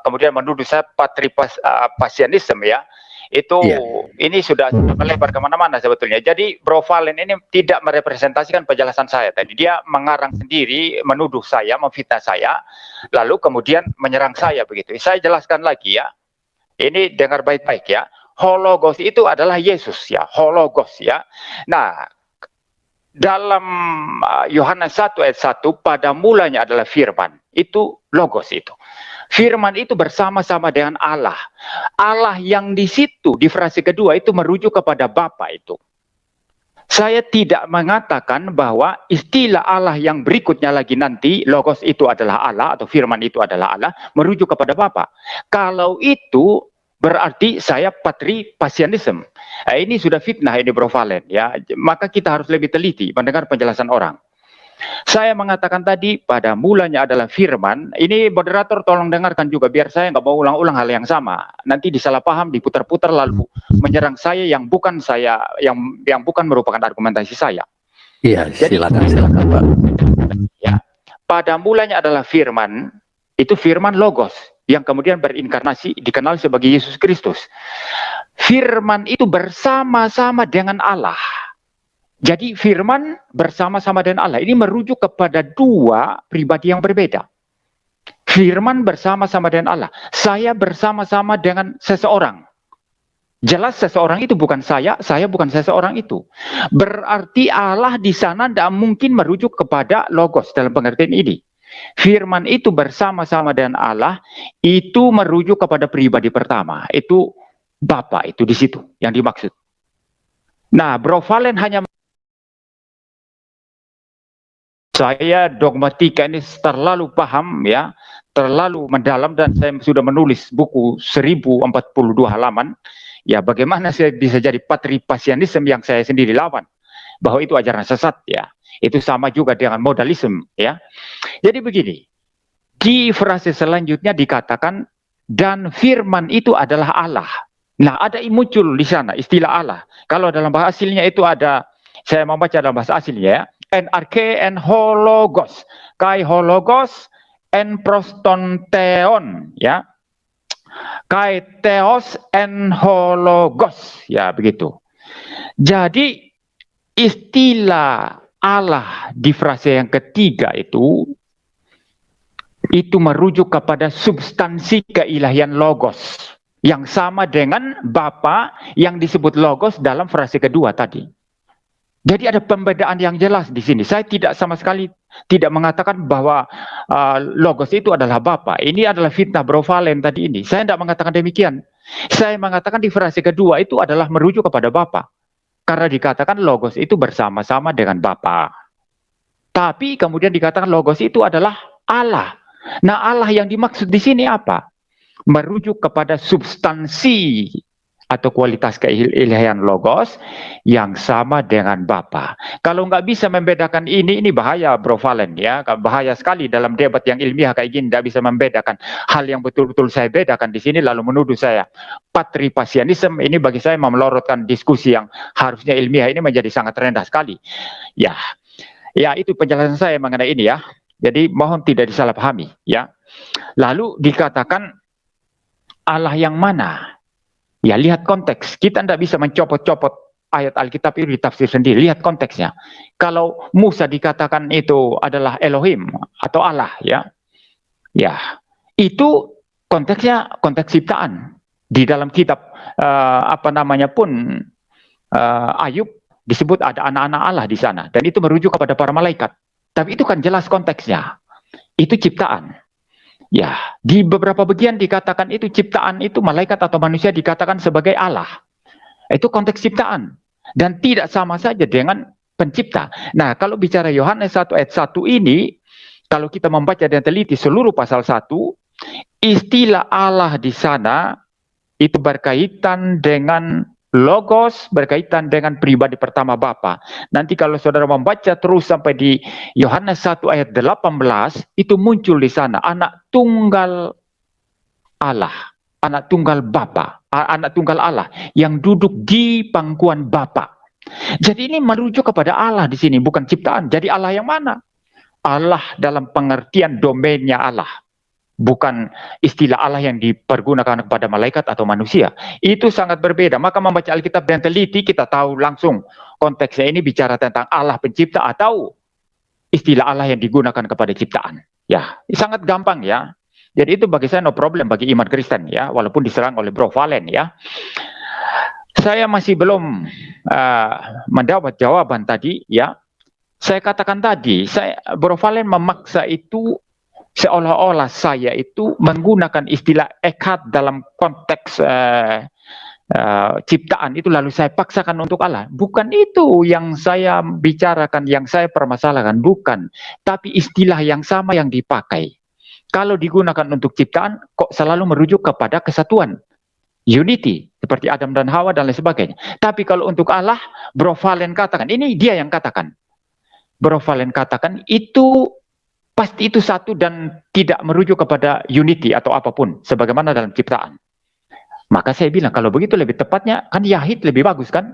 kemudian menuduh saya patripasianisme ya. Itu Iya. ini sudah melebar kemana-mana sebetulnya. Jadi Bro Valen ini tidak merepresentasikan penjelasan saya tadi. Dia mengarang sendiri, menuduh saya, memfitnah saya, lalu kemudian menyerang saya begitu. Saya jelaskan lagi ya. Ini dengar baik-baik ya. Hologos itu adalah Yesus ya. Hologos ya. Nah, dalam Yohanes 1 ayat 1, pada mulanya adalah firman. Itu logos itu. Firman itu bersama-sama dengan Allah. Allah yang di situ, di frase kedua itu merujuk kepada Bapa itu. Saya tidak mengatakan bahwa istilah Allah yang berikutnya lagi nanti, logos itu adalah Allah atau firman itu adalah Allah, merujuk kepada Bapa. Kalau itu berarti saya patripasianisme. Ini sudah fitnah ini Bro Valen ya. Maka kita harus lebih teliti mendengar penjelasan orang. Saya mengatakan tadi pada mulanya adalah firman. Ini moderator tolong dengarkan juga biar saya nggak mau ulang-ulang hal yang sama. Nanti disalah paham, diputar-putar lalu menyerang saya yang bukan bukan merupakan argumentasi saya. Iya, Jadi, silakan Pak. Ya, pada mulanya adalah firman. Itu firman logos yang kemudian berinkarnasi dikenal sebagai Yesus Kristus. Firman itu bersama-sama dengan Allah. Jadi firman bersama-sama dengan Allah ini merujuk kepada dua pribadi yang berbeda. Firman bersama-sama dengan Allah. Saya bersama-sama dengan seseorang. Jelas seseorang itu bukan saya bukan seseorang itu. Berarti Allah di sana tidak mungkin merujuk kepada logos dalam pengertian ini. Firman itu bersama-sama dengan Allah itu merujuk kepada pribadi pertama, itu Bapa itu di situ yang dimaksud. Nah, Bro Valen hanya saya dogmatika ini terlalu paham ya, terlalu mendalam dan saya sudah menulis buku 1042 halaman. Ya, bagaimana saya bisa jadi patripasianisme yang saya sendiri lawan bahwa itu ajaran sesat ya. Itu sama juga dengan modalisme ya. Jadi begini, di frase selanjutnya dikatakan dan firman itu adalah Allah. Nah, ada muncul di sana istilah Allah. Kalau dalam bahasa aslinya itu ada, saya membaca dalam bahasa aslinya ya, en arche en hologos, kai hologos en prostonteon ya. Kai theos en hologos ya begitu. Jadi istilah Allah di frase yang ketiga itu merujuk kepada substansi keilahian logos yang sama dengan Bapa yang disebut logos dalam frase kedua tadi. Jadi ada pembedaan yang jelas di sini. Saya tidak sama sekali tidak mengatakan bahwa logos itu adalah Bapa. Ini adalah fitnah Bro Valen tadi ini. Saya tidak mengatakan demikian. Saya mengatakan di frase kedua itu adalah merujuk kepada Bapa. Karena dikatakan logos itu bersama-sama dengan Bapa. Tapi kemudian dikatakan logos itu adalah Allah. Nah, Allah yang dimaksud di sini apa? Merujuk kepada substansi atau kualitas keilahian logos yang sama dengan Bapa. Kalau nggak bisa membedakan ini bahaya Bro Valen ya. Bahaya sekali dalam debat yang ilmiah kayak gini, nggak bisa membedakan hal yang betul-betul saya bedakan di sini lalu menuduh saya patripasianisme. Ini bagi saya memelorotkan diskusi yang harusnya ilmiah ini menjadi sangat rendah sekali. Ya, itu penjelasan saya mengenai ini ya. Jadi mohon tidak disalahpahami ya. Lalu dikatakan Allah yang mana? Ya, lihat konteks. Kita tidak bisa mencopot-copot ayat Alkitab itu ditafsir sendiri. Lihat konteksnya. Kalau Musa dikatakan itu adalah Elohim atau Allah ya. Ya, itu konteksnya konteks ciptaan. Di dalam kitab Ayub disebut ada anak-anak Allah di sana dan itu merujuk kepada para malaikat. Tapi itu kan jelas konteksnya. Itu ciptaan. Ya, di beberapa bagian dikatakan itu ciptaan itu malaikat atau manusia dikatakan sebagai Allah. Itu konteks ciptaan. dan tidak sama saja dengan pencipta. Nah, kalau bicara Yohanes 1 ayat 1 ini, kalau kita membaca dan teliti seluruh pasal 1, istilah Allah di sana itu berkaitan dengan Logos, berkaitan dengan pribadi pertama Bapa. Nanti kalau saudara membaca terus sampai di Yohanes 1 ayat 18, itu muncul di sana anak tunggal Allah, anak tunggal Bapa, anak tunggal Allah yang duduk di pangkuan Bapa. Jadi ini merujuk kepada Allah di sini, bukan ciptaan. Jadi Allah yang mana? Allah dalam pengertian domainnya Allah. Bukan istilah Allah yang dipergunakan kepada malaikat atau manusia. Itu sangat berbeda. Maka membaca Alkitab dan teliti, kita tahu langsung konteksnya ini bicara tentang Allah pencipta atau istilah Allah yang digunakan kepada ciptaan. Ya, sangat gampang ya. Jadi itu bagi saya no problem bagi iman Kristen ya, walaupun diserang oleh Bro Valen ya. Saya masih belum mendapat jawaban tadi ya. Saya katakan tadi, Bro Valen memaksa itu seolah-olah saya itu menggunakan istilah echad dalam konteks ciptaan itu lalu saya paksakan untuk Allah. Bukan itu yang saya bicarakan, yang saya permasalahkan, bukan. Tapi istilah yang sama yang dipakai. Kalau digunakan untuk ciptaan, kok selalu merujuk kepada kesatuan, unity, seperti Adam dan Hawa dan lain sebagainya. Tapi kalau untuk Allah, Bro Valen katakan, ini dia yang katakan. Bro Valen katakan itu pasti itu satu dan tidak merujuk kepada unity atau apapun sebagaimana dalam ciptaan. Maka saya bilang kalau begitu lebih tepatnya kan yahid lebih bagus kan?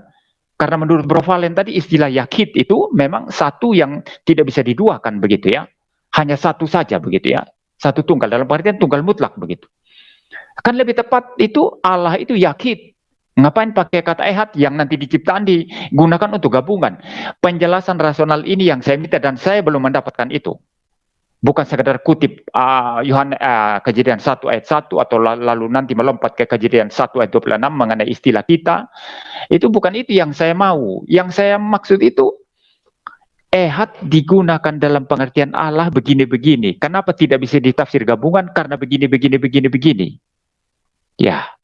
Karena menurut Bro Valen tadi istilah yahid itu memang satu yang tidak bisa diduakan begitu ya. Hanya satu saja begitu ya. Satu tunggal dalam artian tunggal mutlak begitu. Kan lebih tepat itu Allah itu yahid. Ngapain pakai kata ehad yang nanti diciptaan digunakan untuk gabungan? Penjelasan rasional ini yang saya minta dan saya belum mendapatkan itu. Bukan sekedar kutip Kejadian 1 ayat 1 atau lalu nanti melompat ke Kejadian 1 ayat 26 mengenai istilah kita. Itu bukan itu yang saya mau. Yang saya maksud itu ehad digunakan dalam pengertian Allah begini-begini. Kenapa tidak bisa ditafsir gabungan? Karena begini. Ya.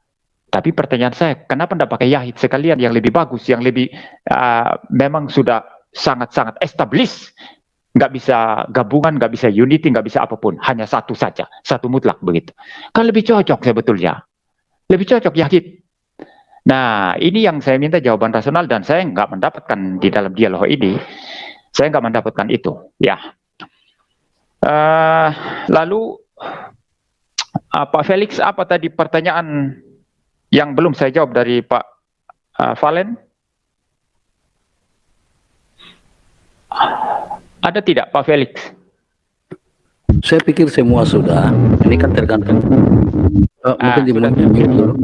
Tapi pertanyaan saya, kenapa tidak pakai yahid sekalian yang lebih bagus, yang lebih memang sudah sangat-sangat established. Nggak bisa gabungan, nggak bisa unity, nggak bisa apapun. Hanya satu saja, satu mutlak begitu. Kan lebih cocok sebetulnya. Lebih cocok yahid. Nah, ini yang saya minta jawaban rasional dan saya nggak mendapatkan di dalam dialog ini. Saya nggak mendapatkan itu. Ya. Lalu, Pak Felix, apa tadi pertanyaan yang belum saya jawab dari Pak Valen? Ada tidak Pak Felix? Saya pikir semua sudah. Ini kan tergantung. Mungkin dimulai dulu.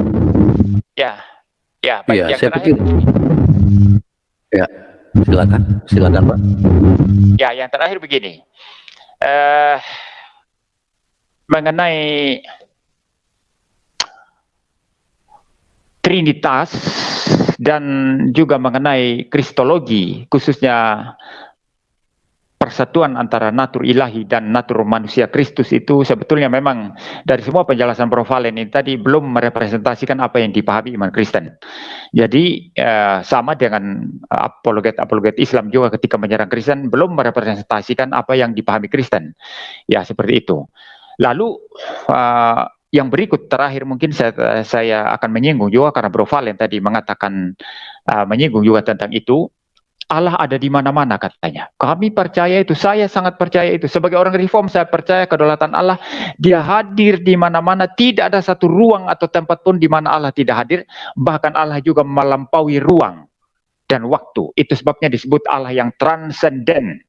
Ya, Iya, saya pikir. Ya, silakan Pak. Ya, yang terakhir begini. Mengenai Trinitas dan juga mengenai Kristologi, khususnya persatuan antara natur ilahi dan natur manusia Kristus itu sebetulnya memang dari semua penjelasan Bro Valen ini tadi belum merepresentasikan apa yang dipahami iman Kristen. Jadi sama dengan apologet Islam juga ketika menyerang Kristen belum merepresentasikan apa yang dipahami Kristen. Ya seperti itu. Lalu yang berikut terakhir mungkin saya akan menyinggung juga karena Bro Valen tadi mengatakan menyinggung juga tentang itu. Allah ada di mana-mana katanya. Kami percaya itu, saya sangat percaya itu. Sebagai orang reform saya percaya kedaulatan Allah. Dia hadir di mana-mana, tidak ada satu ruang atau tempat pun di mana Allah tidak hadir. Bahkan Allah juga melampaui ruang dan waktu. Itu sebabnya disebut Allah yang transenden.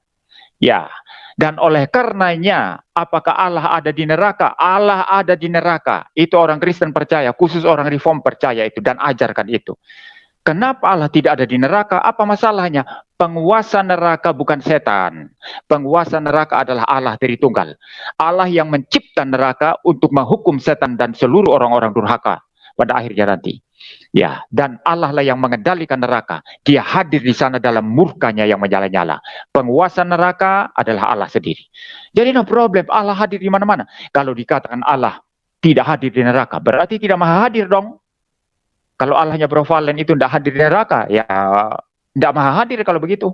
Ya. Dan oleh karenanya, apakah Allah ada di neraka? Allah ada di neraka. Itu orang Kristen percaya, khusus orang reform percaya itu dan ajarkan itu. Kenapa Allah tidak ada di neraka? Apa masalahnya? Penguasa neraka bukan setan. Penguasa neraka adalah Allah Tritunggal. Allah yang mencipta neraka untuk menghukum setan dan seluruh orang-orang durhaka pada akhirnya nanti. Ya, dan Allah lah yang mengendalikan neraka. Dia hadir di sana dalam murkanya yang menyala-nyala. Penguasa neraka adalah Allah sendiri. Jadi no problem, Allah hadir di mana-mana. Kalau dikatakan Allah tidak hadir di neraka, berarti tidak maha hadir dong. Kalau Allahnya Bro Valen itu tidak hadir di neraka, ya tidak maha hadir kalau begitu.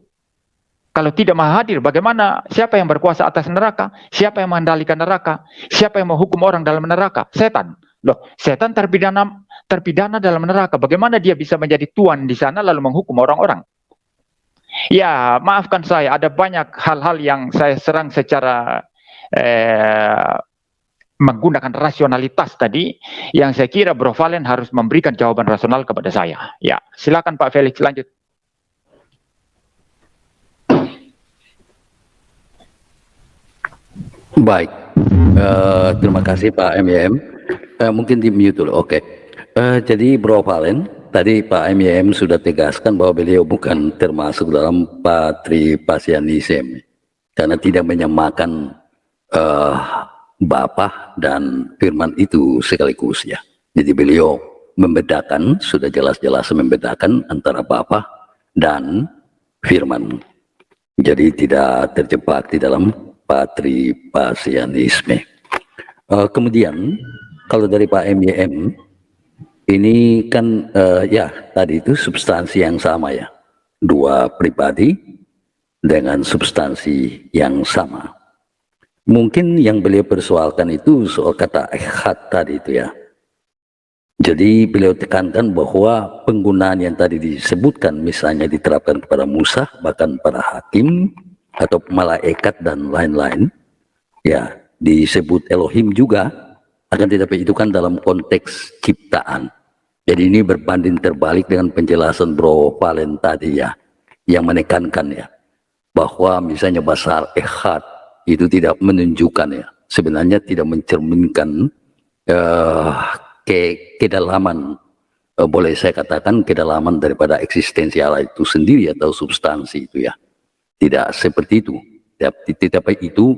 Kalau tidak maha hadir, bagaimana? Siapa yang berkuasa atas neraka? Siapa yang mengendalikan neraka? Siapa yang menghukum orang dalam neraka? Setan. Loh, setan terpidana dalam neraka. Bagaimana dia bisa menjadi tuan di sana lalu menghukum orang-orang? Ya, maafkan saya, ada banyak hal-hal yang saya serang secara menggunakan rasionalitas tadi, yang saya kira Bro Valen harus memberikan jawaban rasional kepada saya. Ya, silakan Pak Felix, lanjut. Baik, terima kasih Pak MYM. Mungkin di mute dulu, oke. Jadi Bro Valen, tadi Pak MYM sudah tegaskan bahwa beliau bukan termasuk dalam patripasianisme, karena tidak menyamakan Bapa dan Firman itu sekaligus ya. Jadi beliau membedakan, sudah jelas-jelas membedakan antara Bapa dan Firman. Jadi tidak terjebak di dalam patripasianisme. Kemudian kalau dari Pak MYM ini kan ya tadi itu substansi yang sama ya, dua pribadi dengan substansi yang sama. Mungkin yang beliau persoalkan itu soal kata echad tadi itu ya. Jadi beliau tekankan bahwa penggunaan yang tadi disebutkan misalnya diterapkan kepada Musa, bahkan para hakim atau malaikat dan lain-lain, ya disebut Elohim juga, akan tetapi itu kan dalam konteks ciptaan. Jadi ini berbanding terbalik dengan penjelasan Bro Valen tadi ya, yang menekankan ya, bahwa misalnya bahasa echad itu tidak menunjukkan ya, sebenarnya tidak mencerminkan kedalaman, boleh saya katakan kedalaman daripada eksistensi Allah itu sendiri atau substansi itu ya. Tidak seperti itu, tetapi itu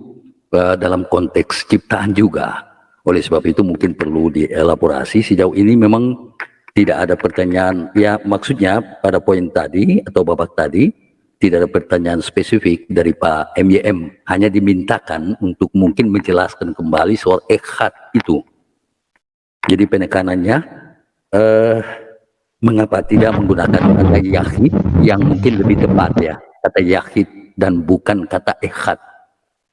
dalam konteks ciptaan juga. Oleh sebab itu mungkin perlu dielaborasi. Sejauh ini memang tidak ada pertanyaan, ya maksudnya pada poin tadi atau babak tadi tidak ada pertanyaan spesifik dari Pak MYM, hanya dimintakan untuk mungkin menjelaskan kembali soal echad itu. Jadi penekanannya mengapa tidak menggunakan kata yahid yang mungkin lebih tepat ya, kata yahid dan bukan kata echad,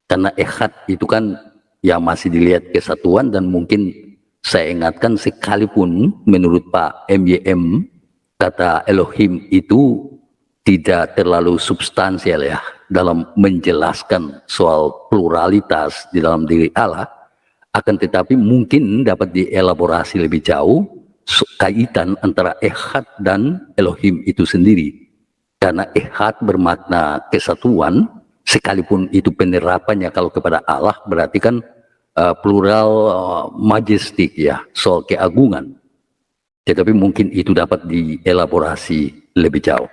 karena echad itu kan ya masih dilihat kesatuan, dan mungkin saya ingatkan sekalipun menurut Pak MYM kata Elohim itu tidak terlalu substansial ya dalam menjelaskan soal pluralitas di dalam diri Allah, akan tetapi mungkin dapat dielaborasi lebih jauh kaitan antara echad dan Elohim itu sendiri. Karena echad bermakna kesatuan, sekalipun itu penerapannya kalau kepada Allah berarti kan plural majestik ya, soal keagungan. Tetapi mungkin itu dapat dielaborasi lebih jauh.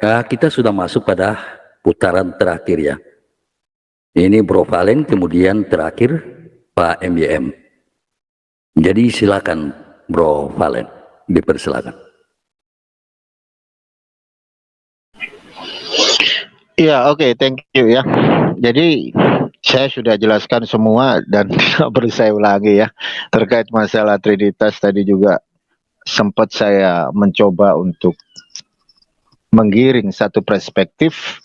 Kita sudah masuk pada putaran terakhir ya. Ini Bro Valen, kemudian terakhir Pak MYM. Jadi silakan Bro Valen, dipersilakan. Ya, oke, thank you ya. Jadi saya sudah jelaskan semua dan tidak perlu saya ulangi ya. Terkait masalah Trinitas tadi juga sempat saya mencoba untuk menggiring satu perspektif.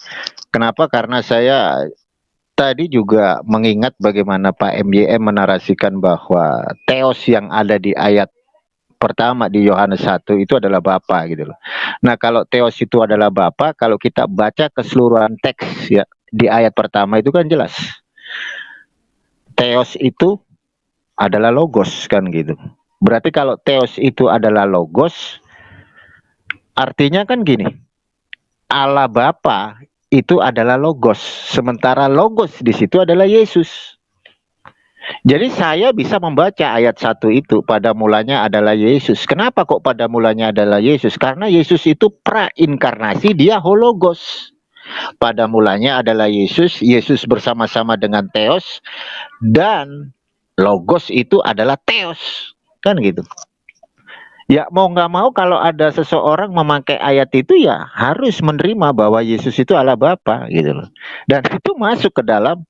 Kenapa? Karena saya tadi juga mengingat bagaimana Pak MYM menarasikan bahwa Theos yang ada di ayat pertama di Yohanes 1 itu adalah Bapa gitu loh. Nah, kalau Theos itu adalah Bapa, kalau kita baca keseluruhan teks ya di ayat pertama itu kan jelas. Theos itu adalah logos kan gitu. Berarti kalau Theos itu adalah logos, artinya kan gini. Allah Bapa itu adalah logos, sementara logos di situ adalah Yesus. Jadi saya bisa membaca ayat 1 itu, pada mulanya adalah Yesus. Kenapa kok pada mulanya adalah Yesus? Karena Yesus itu prainkarnasi, dia hologos. Pada mulanya adalah Yesus, Yesus bersama-sama dengan Theos, dan logos itu adalah Theos. Kan gitu. Ya mau nggak mau kalau ada seseorang memakai ayat itu ya harus menerima bahwa Yesus itu Allah Bapa gitu loh. Dan itu masuk ke dalam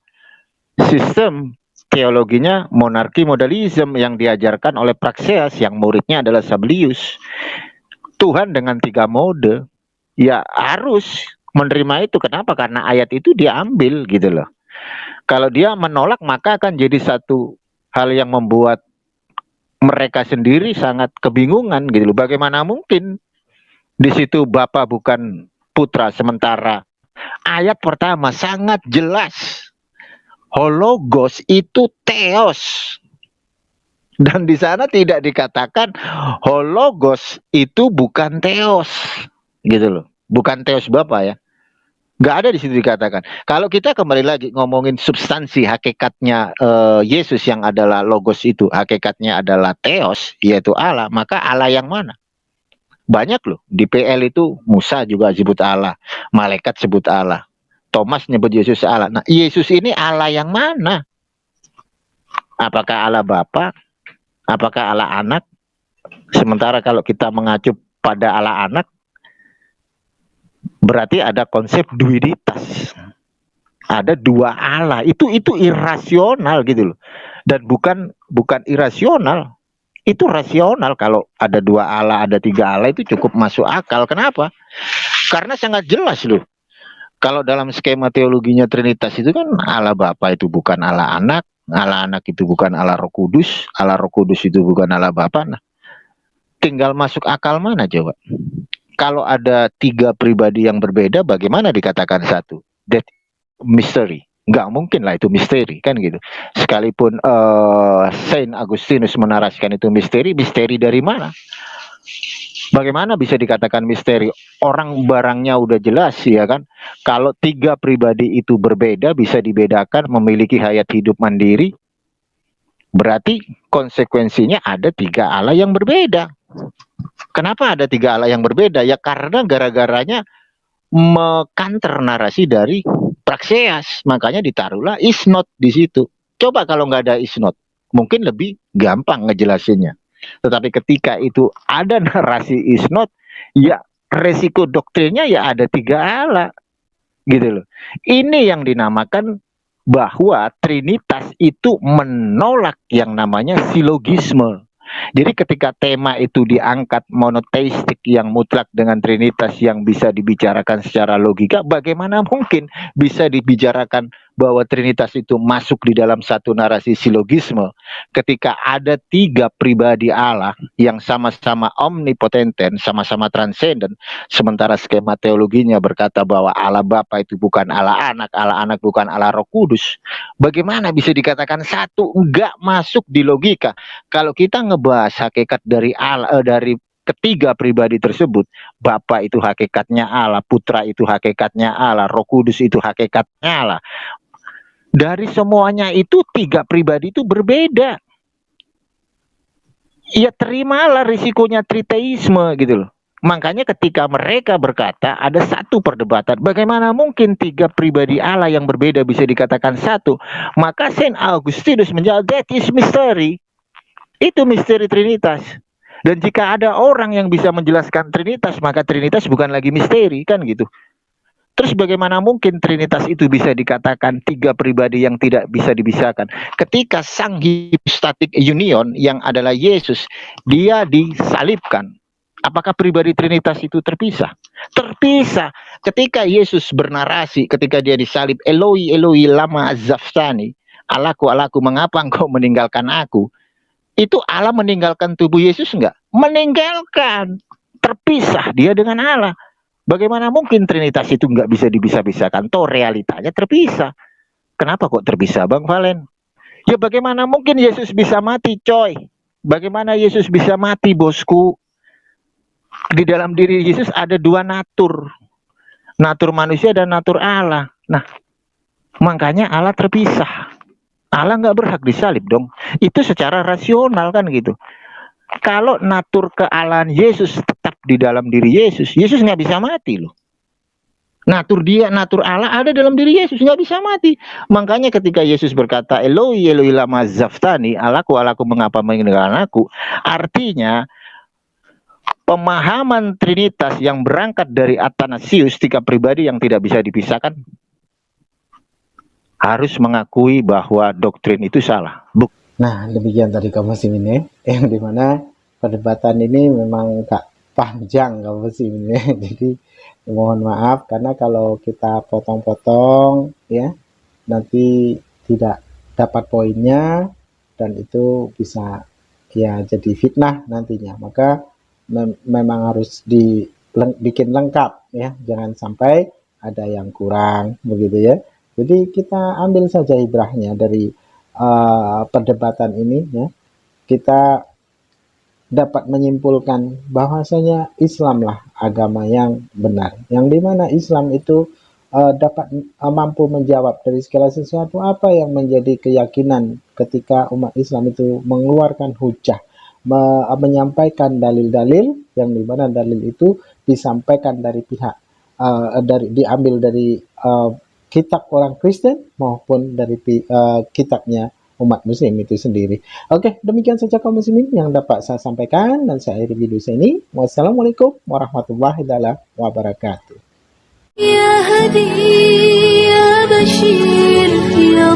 sistem teologinya monarki modalisme yang diajarkan oleh Praxeas yang muridnya adalah Sabellius. Tuhan dengan 3 mode, ya harus menerima itu. Kenapa? Karena ayat itu diambil gitu loh. Kalau dia menolak maka akan jadi satu hal yang membuat mereka sendiri sangat kebingungan gitu loh. Bagaimana mungkin di situ Bapa bukan Putra, sementara ayat pertama sangat jelas Hologos itu Theos. Dan di sana tidak dikatakan Hologos itu bukan Theos, gitu loh. Bukan Theos Bapa ya. Nggak ada di situ dikatakan. Kalau kita kembali lagi ngomongin substansi hakikatnya Yesus yang adalah Logos itu, hakikatnya adalah Theos, yaitu Allah, maka Allah yang mana? Banyak loh. Di PL itu Musa juga sebut Allah, malaikat sebut Allah, Thomas nyebut Yesus Allah. Nah, Yesus ini Allah yang mana? Apakah Allah Bapa? Apakah Allah Anak? Sementara kalau kita mengacu pada Allah Anak, berarti ada konsep duiditas. Ada 2 Allah. Itu irasional gitu loh. Dan bukan irasional. Itu rasional. Kalau ada 2 Allah, ada 3 Allah, itu cukup masuk akal. Kenapa? Karena sangat jelas loh. Kalau dalam skema teologinya Trinitas itu kan Allah Bapa itu bukan Allah Anak itu bukan Allah Roh Kudus itu bukan Allah Bapa. Nah, tinggal masuk akal mana coba? Kalau ada 3 pribadi yang berbeda, bagaimana dikatakan satu? That mystery. Nggak mungkin lah itu misteri kan gitu. Sekalipun Saint Agustinus menarasikan itu misteri dari mana? Bagaimana bisa dikatakan misteri? Orang barangnya udah jelas ya kan. Kalau 3 pribadi itu berbeda, bisa dibedakan, memiliki hayat hidup mandiri, berarti konsekuensinya ada 3 Allah yang berbeda. Kenapa ada 3 Allah yang berbeda? Ya karena gara-garanya mekanter narasi dari Praxeas. Makanya ditaruhlah is not di situ. Coba kalau nggak ada is not, mungkin lebih gampang ngejelasinnya. Tetapi ketika itu ada narasi is not, ya resiko doktrinnya ya ada 3 Allah gitu loh. Ini yang dinamakan bahwa Trinitas itu menolak yang namanya silogisme. Jadi ketika tema itu diangkat monoteistik yang mutlak dengan Trinitas yang bisa dibicarakan secara logika, bagaimana mungkin bisa dibicarakan bahwa Trinitas itu masuk di dalam satu narasi silogisme ketika ada 3 pribadi Allah yang sama-sama omnipotenten, sama-sama transenden, sementara skema teologinya berkata bahwa Allah Bapa itu bukan Allah Anak bukan Allah Roh Kudus. Bagaimana bisa dikatakan satu? Enggak masuk di logika. Kalau kita ngebahas hakikat dari Allah, dari ketiga pribadi tersebut, Bapa itu hakikatnya Allah, Putra itu hakikatnya Allah, Roh Kudus itu hakikatnya Allah. Dari semuanya itu 3 pribadi itu berbeda. Ya terimalah risikonya triteisme gitu loh. Makanya ketika mereka berkata ada satu perdebatan, bagaimana mungkin 3 pribadi Allah yang berbeda bisa dikatakan satu? Maka Saint Augustinus menjawab, that is mystery. Itu misteri Trinitas. Dan jika ada orang yang bisa menjelaskan Trinitas, maka Trinitas bukan lagi misteri kan gitu. Terus bagaimana mungkin Trinitas itu bisa dikatakan 3 pribadi yang tidak bisa dipisahkan? Ketika sang hypostatic union yang adalah Yesus, dia disalibkan. Apakah pribadi Trinitas itu terpisah? Terpisah. Ketika Yesus bernarasi, ketika dia disalib, Eloi, Eloi, lama azabtani, Allahku, Allahku, mengapa engkau meninggalkan aku? Itu Allah meninggalkan tubuh Yesus enggak? Meninggalkan. Terpisah dia dengan Allah. Bagaimana mungkin Trinitas itu nggak bisa dipisah-pisahkan? Toh realitanya terpisah. Kenapa kok terpisah, Bang Valen? Ya bagaimana mungkin Yesus bisa mati, coy? Bagaimana Yesus bisa mati, bosku? Di dalam diri Yesus ada 2 natur. Natur manusia dan natur Allah. Nah, makanya Allah terpisah. Allah nggak berhak disalib dong. Itu secara rasional kan gitu. Kalau natur kealahan Yesus tetap di dalam diri Yesus, Yesus nggak bisa mati loh. Natur dia, natur Allah ada dalam diri Yesus, nggak bisa mati. Makanya ketika Yesus berkata, Eloi, Eloi, lama zaftani, Allahku, Allahku, mengapa meninggalkan aku? Artinya, pemahaman Trinitas yang berangkat dari Athanasius, 3 pribadi yang tidak bisa dipisahkan, harus mengakui bahwa doktrin itu salah. Nah, demikian tadi kaum muslimin ya, yang dimana perdebatan ini memang agak panjang kaum muslimin ya. Jadi mohon maaf karena kalau kita potong-potong ya, nanti tidak dapat poinnya dan itu bisa ya jadi fitnah nantinya. Maka memang harus dibikin lengkap ya, jangan sampai ada yang kurang begitu ya. Jadi kita ambil saja ibrahnya dari perdebatan ini ya, kita dapat menyimpulkan bahwasanya Islamlah agama yang benar, yang dimana Islam itu dapat mampu menjawab dari segala sesuatu apa yang menjadi keyakinan ketika umat Islam itu mengeluarkan hujah, menyampaikan dalil-dalil yang dimana dalil itu disampaikan dari pihak diambil dari kitab orang Kristen maupun dari kitabnya umat muslim itu sendiri. Oke, demikian saja kaum muslimin yang dapat saya sampaikan dan saya akhiri video saya ini. Wassalamualaikum warahmatullahi wabarakatuh. يا هدي يا بشير يا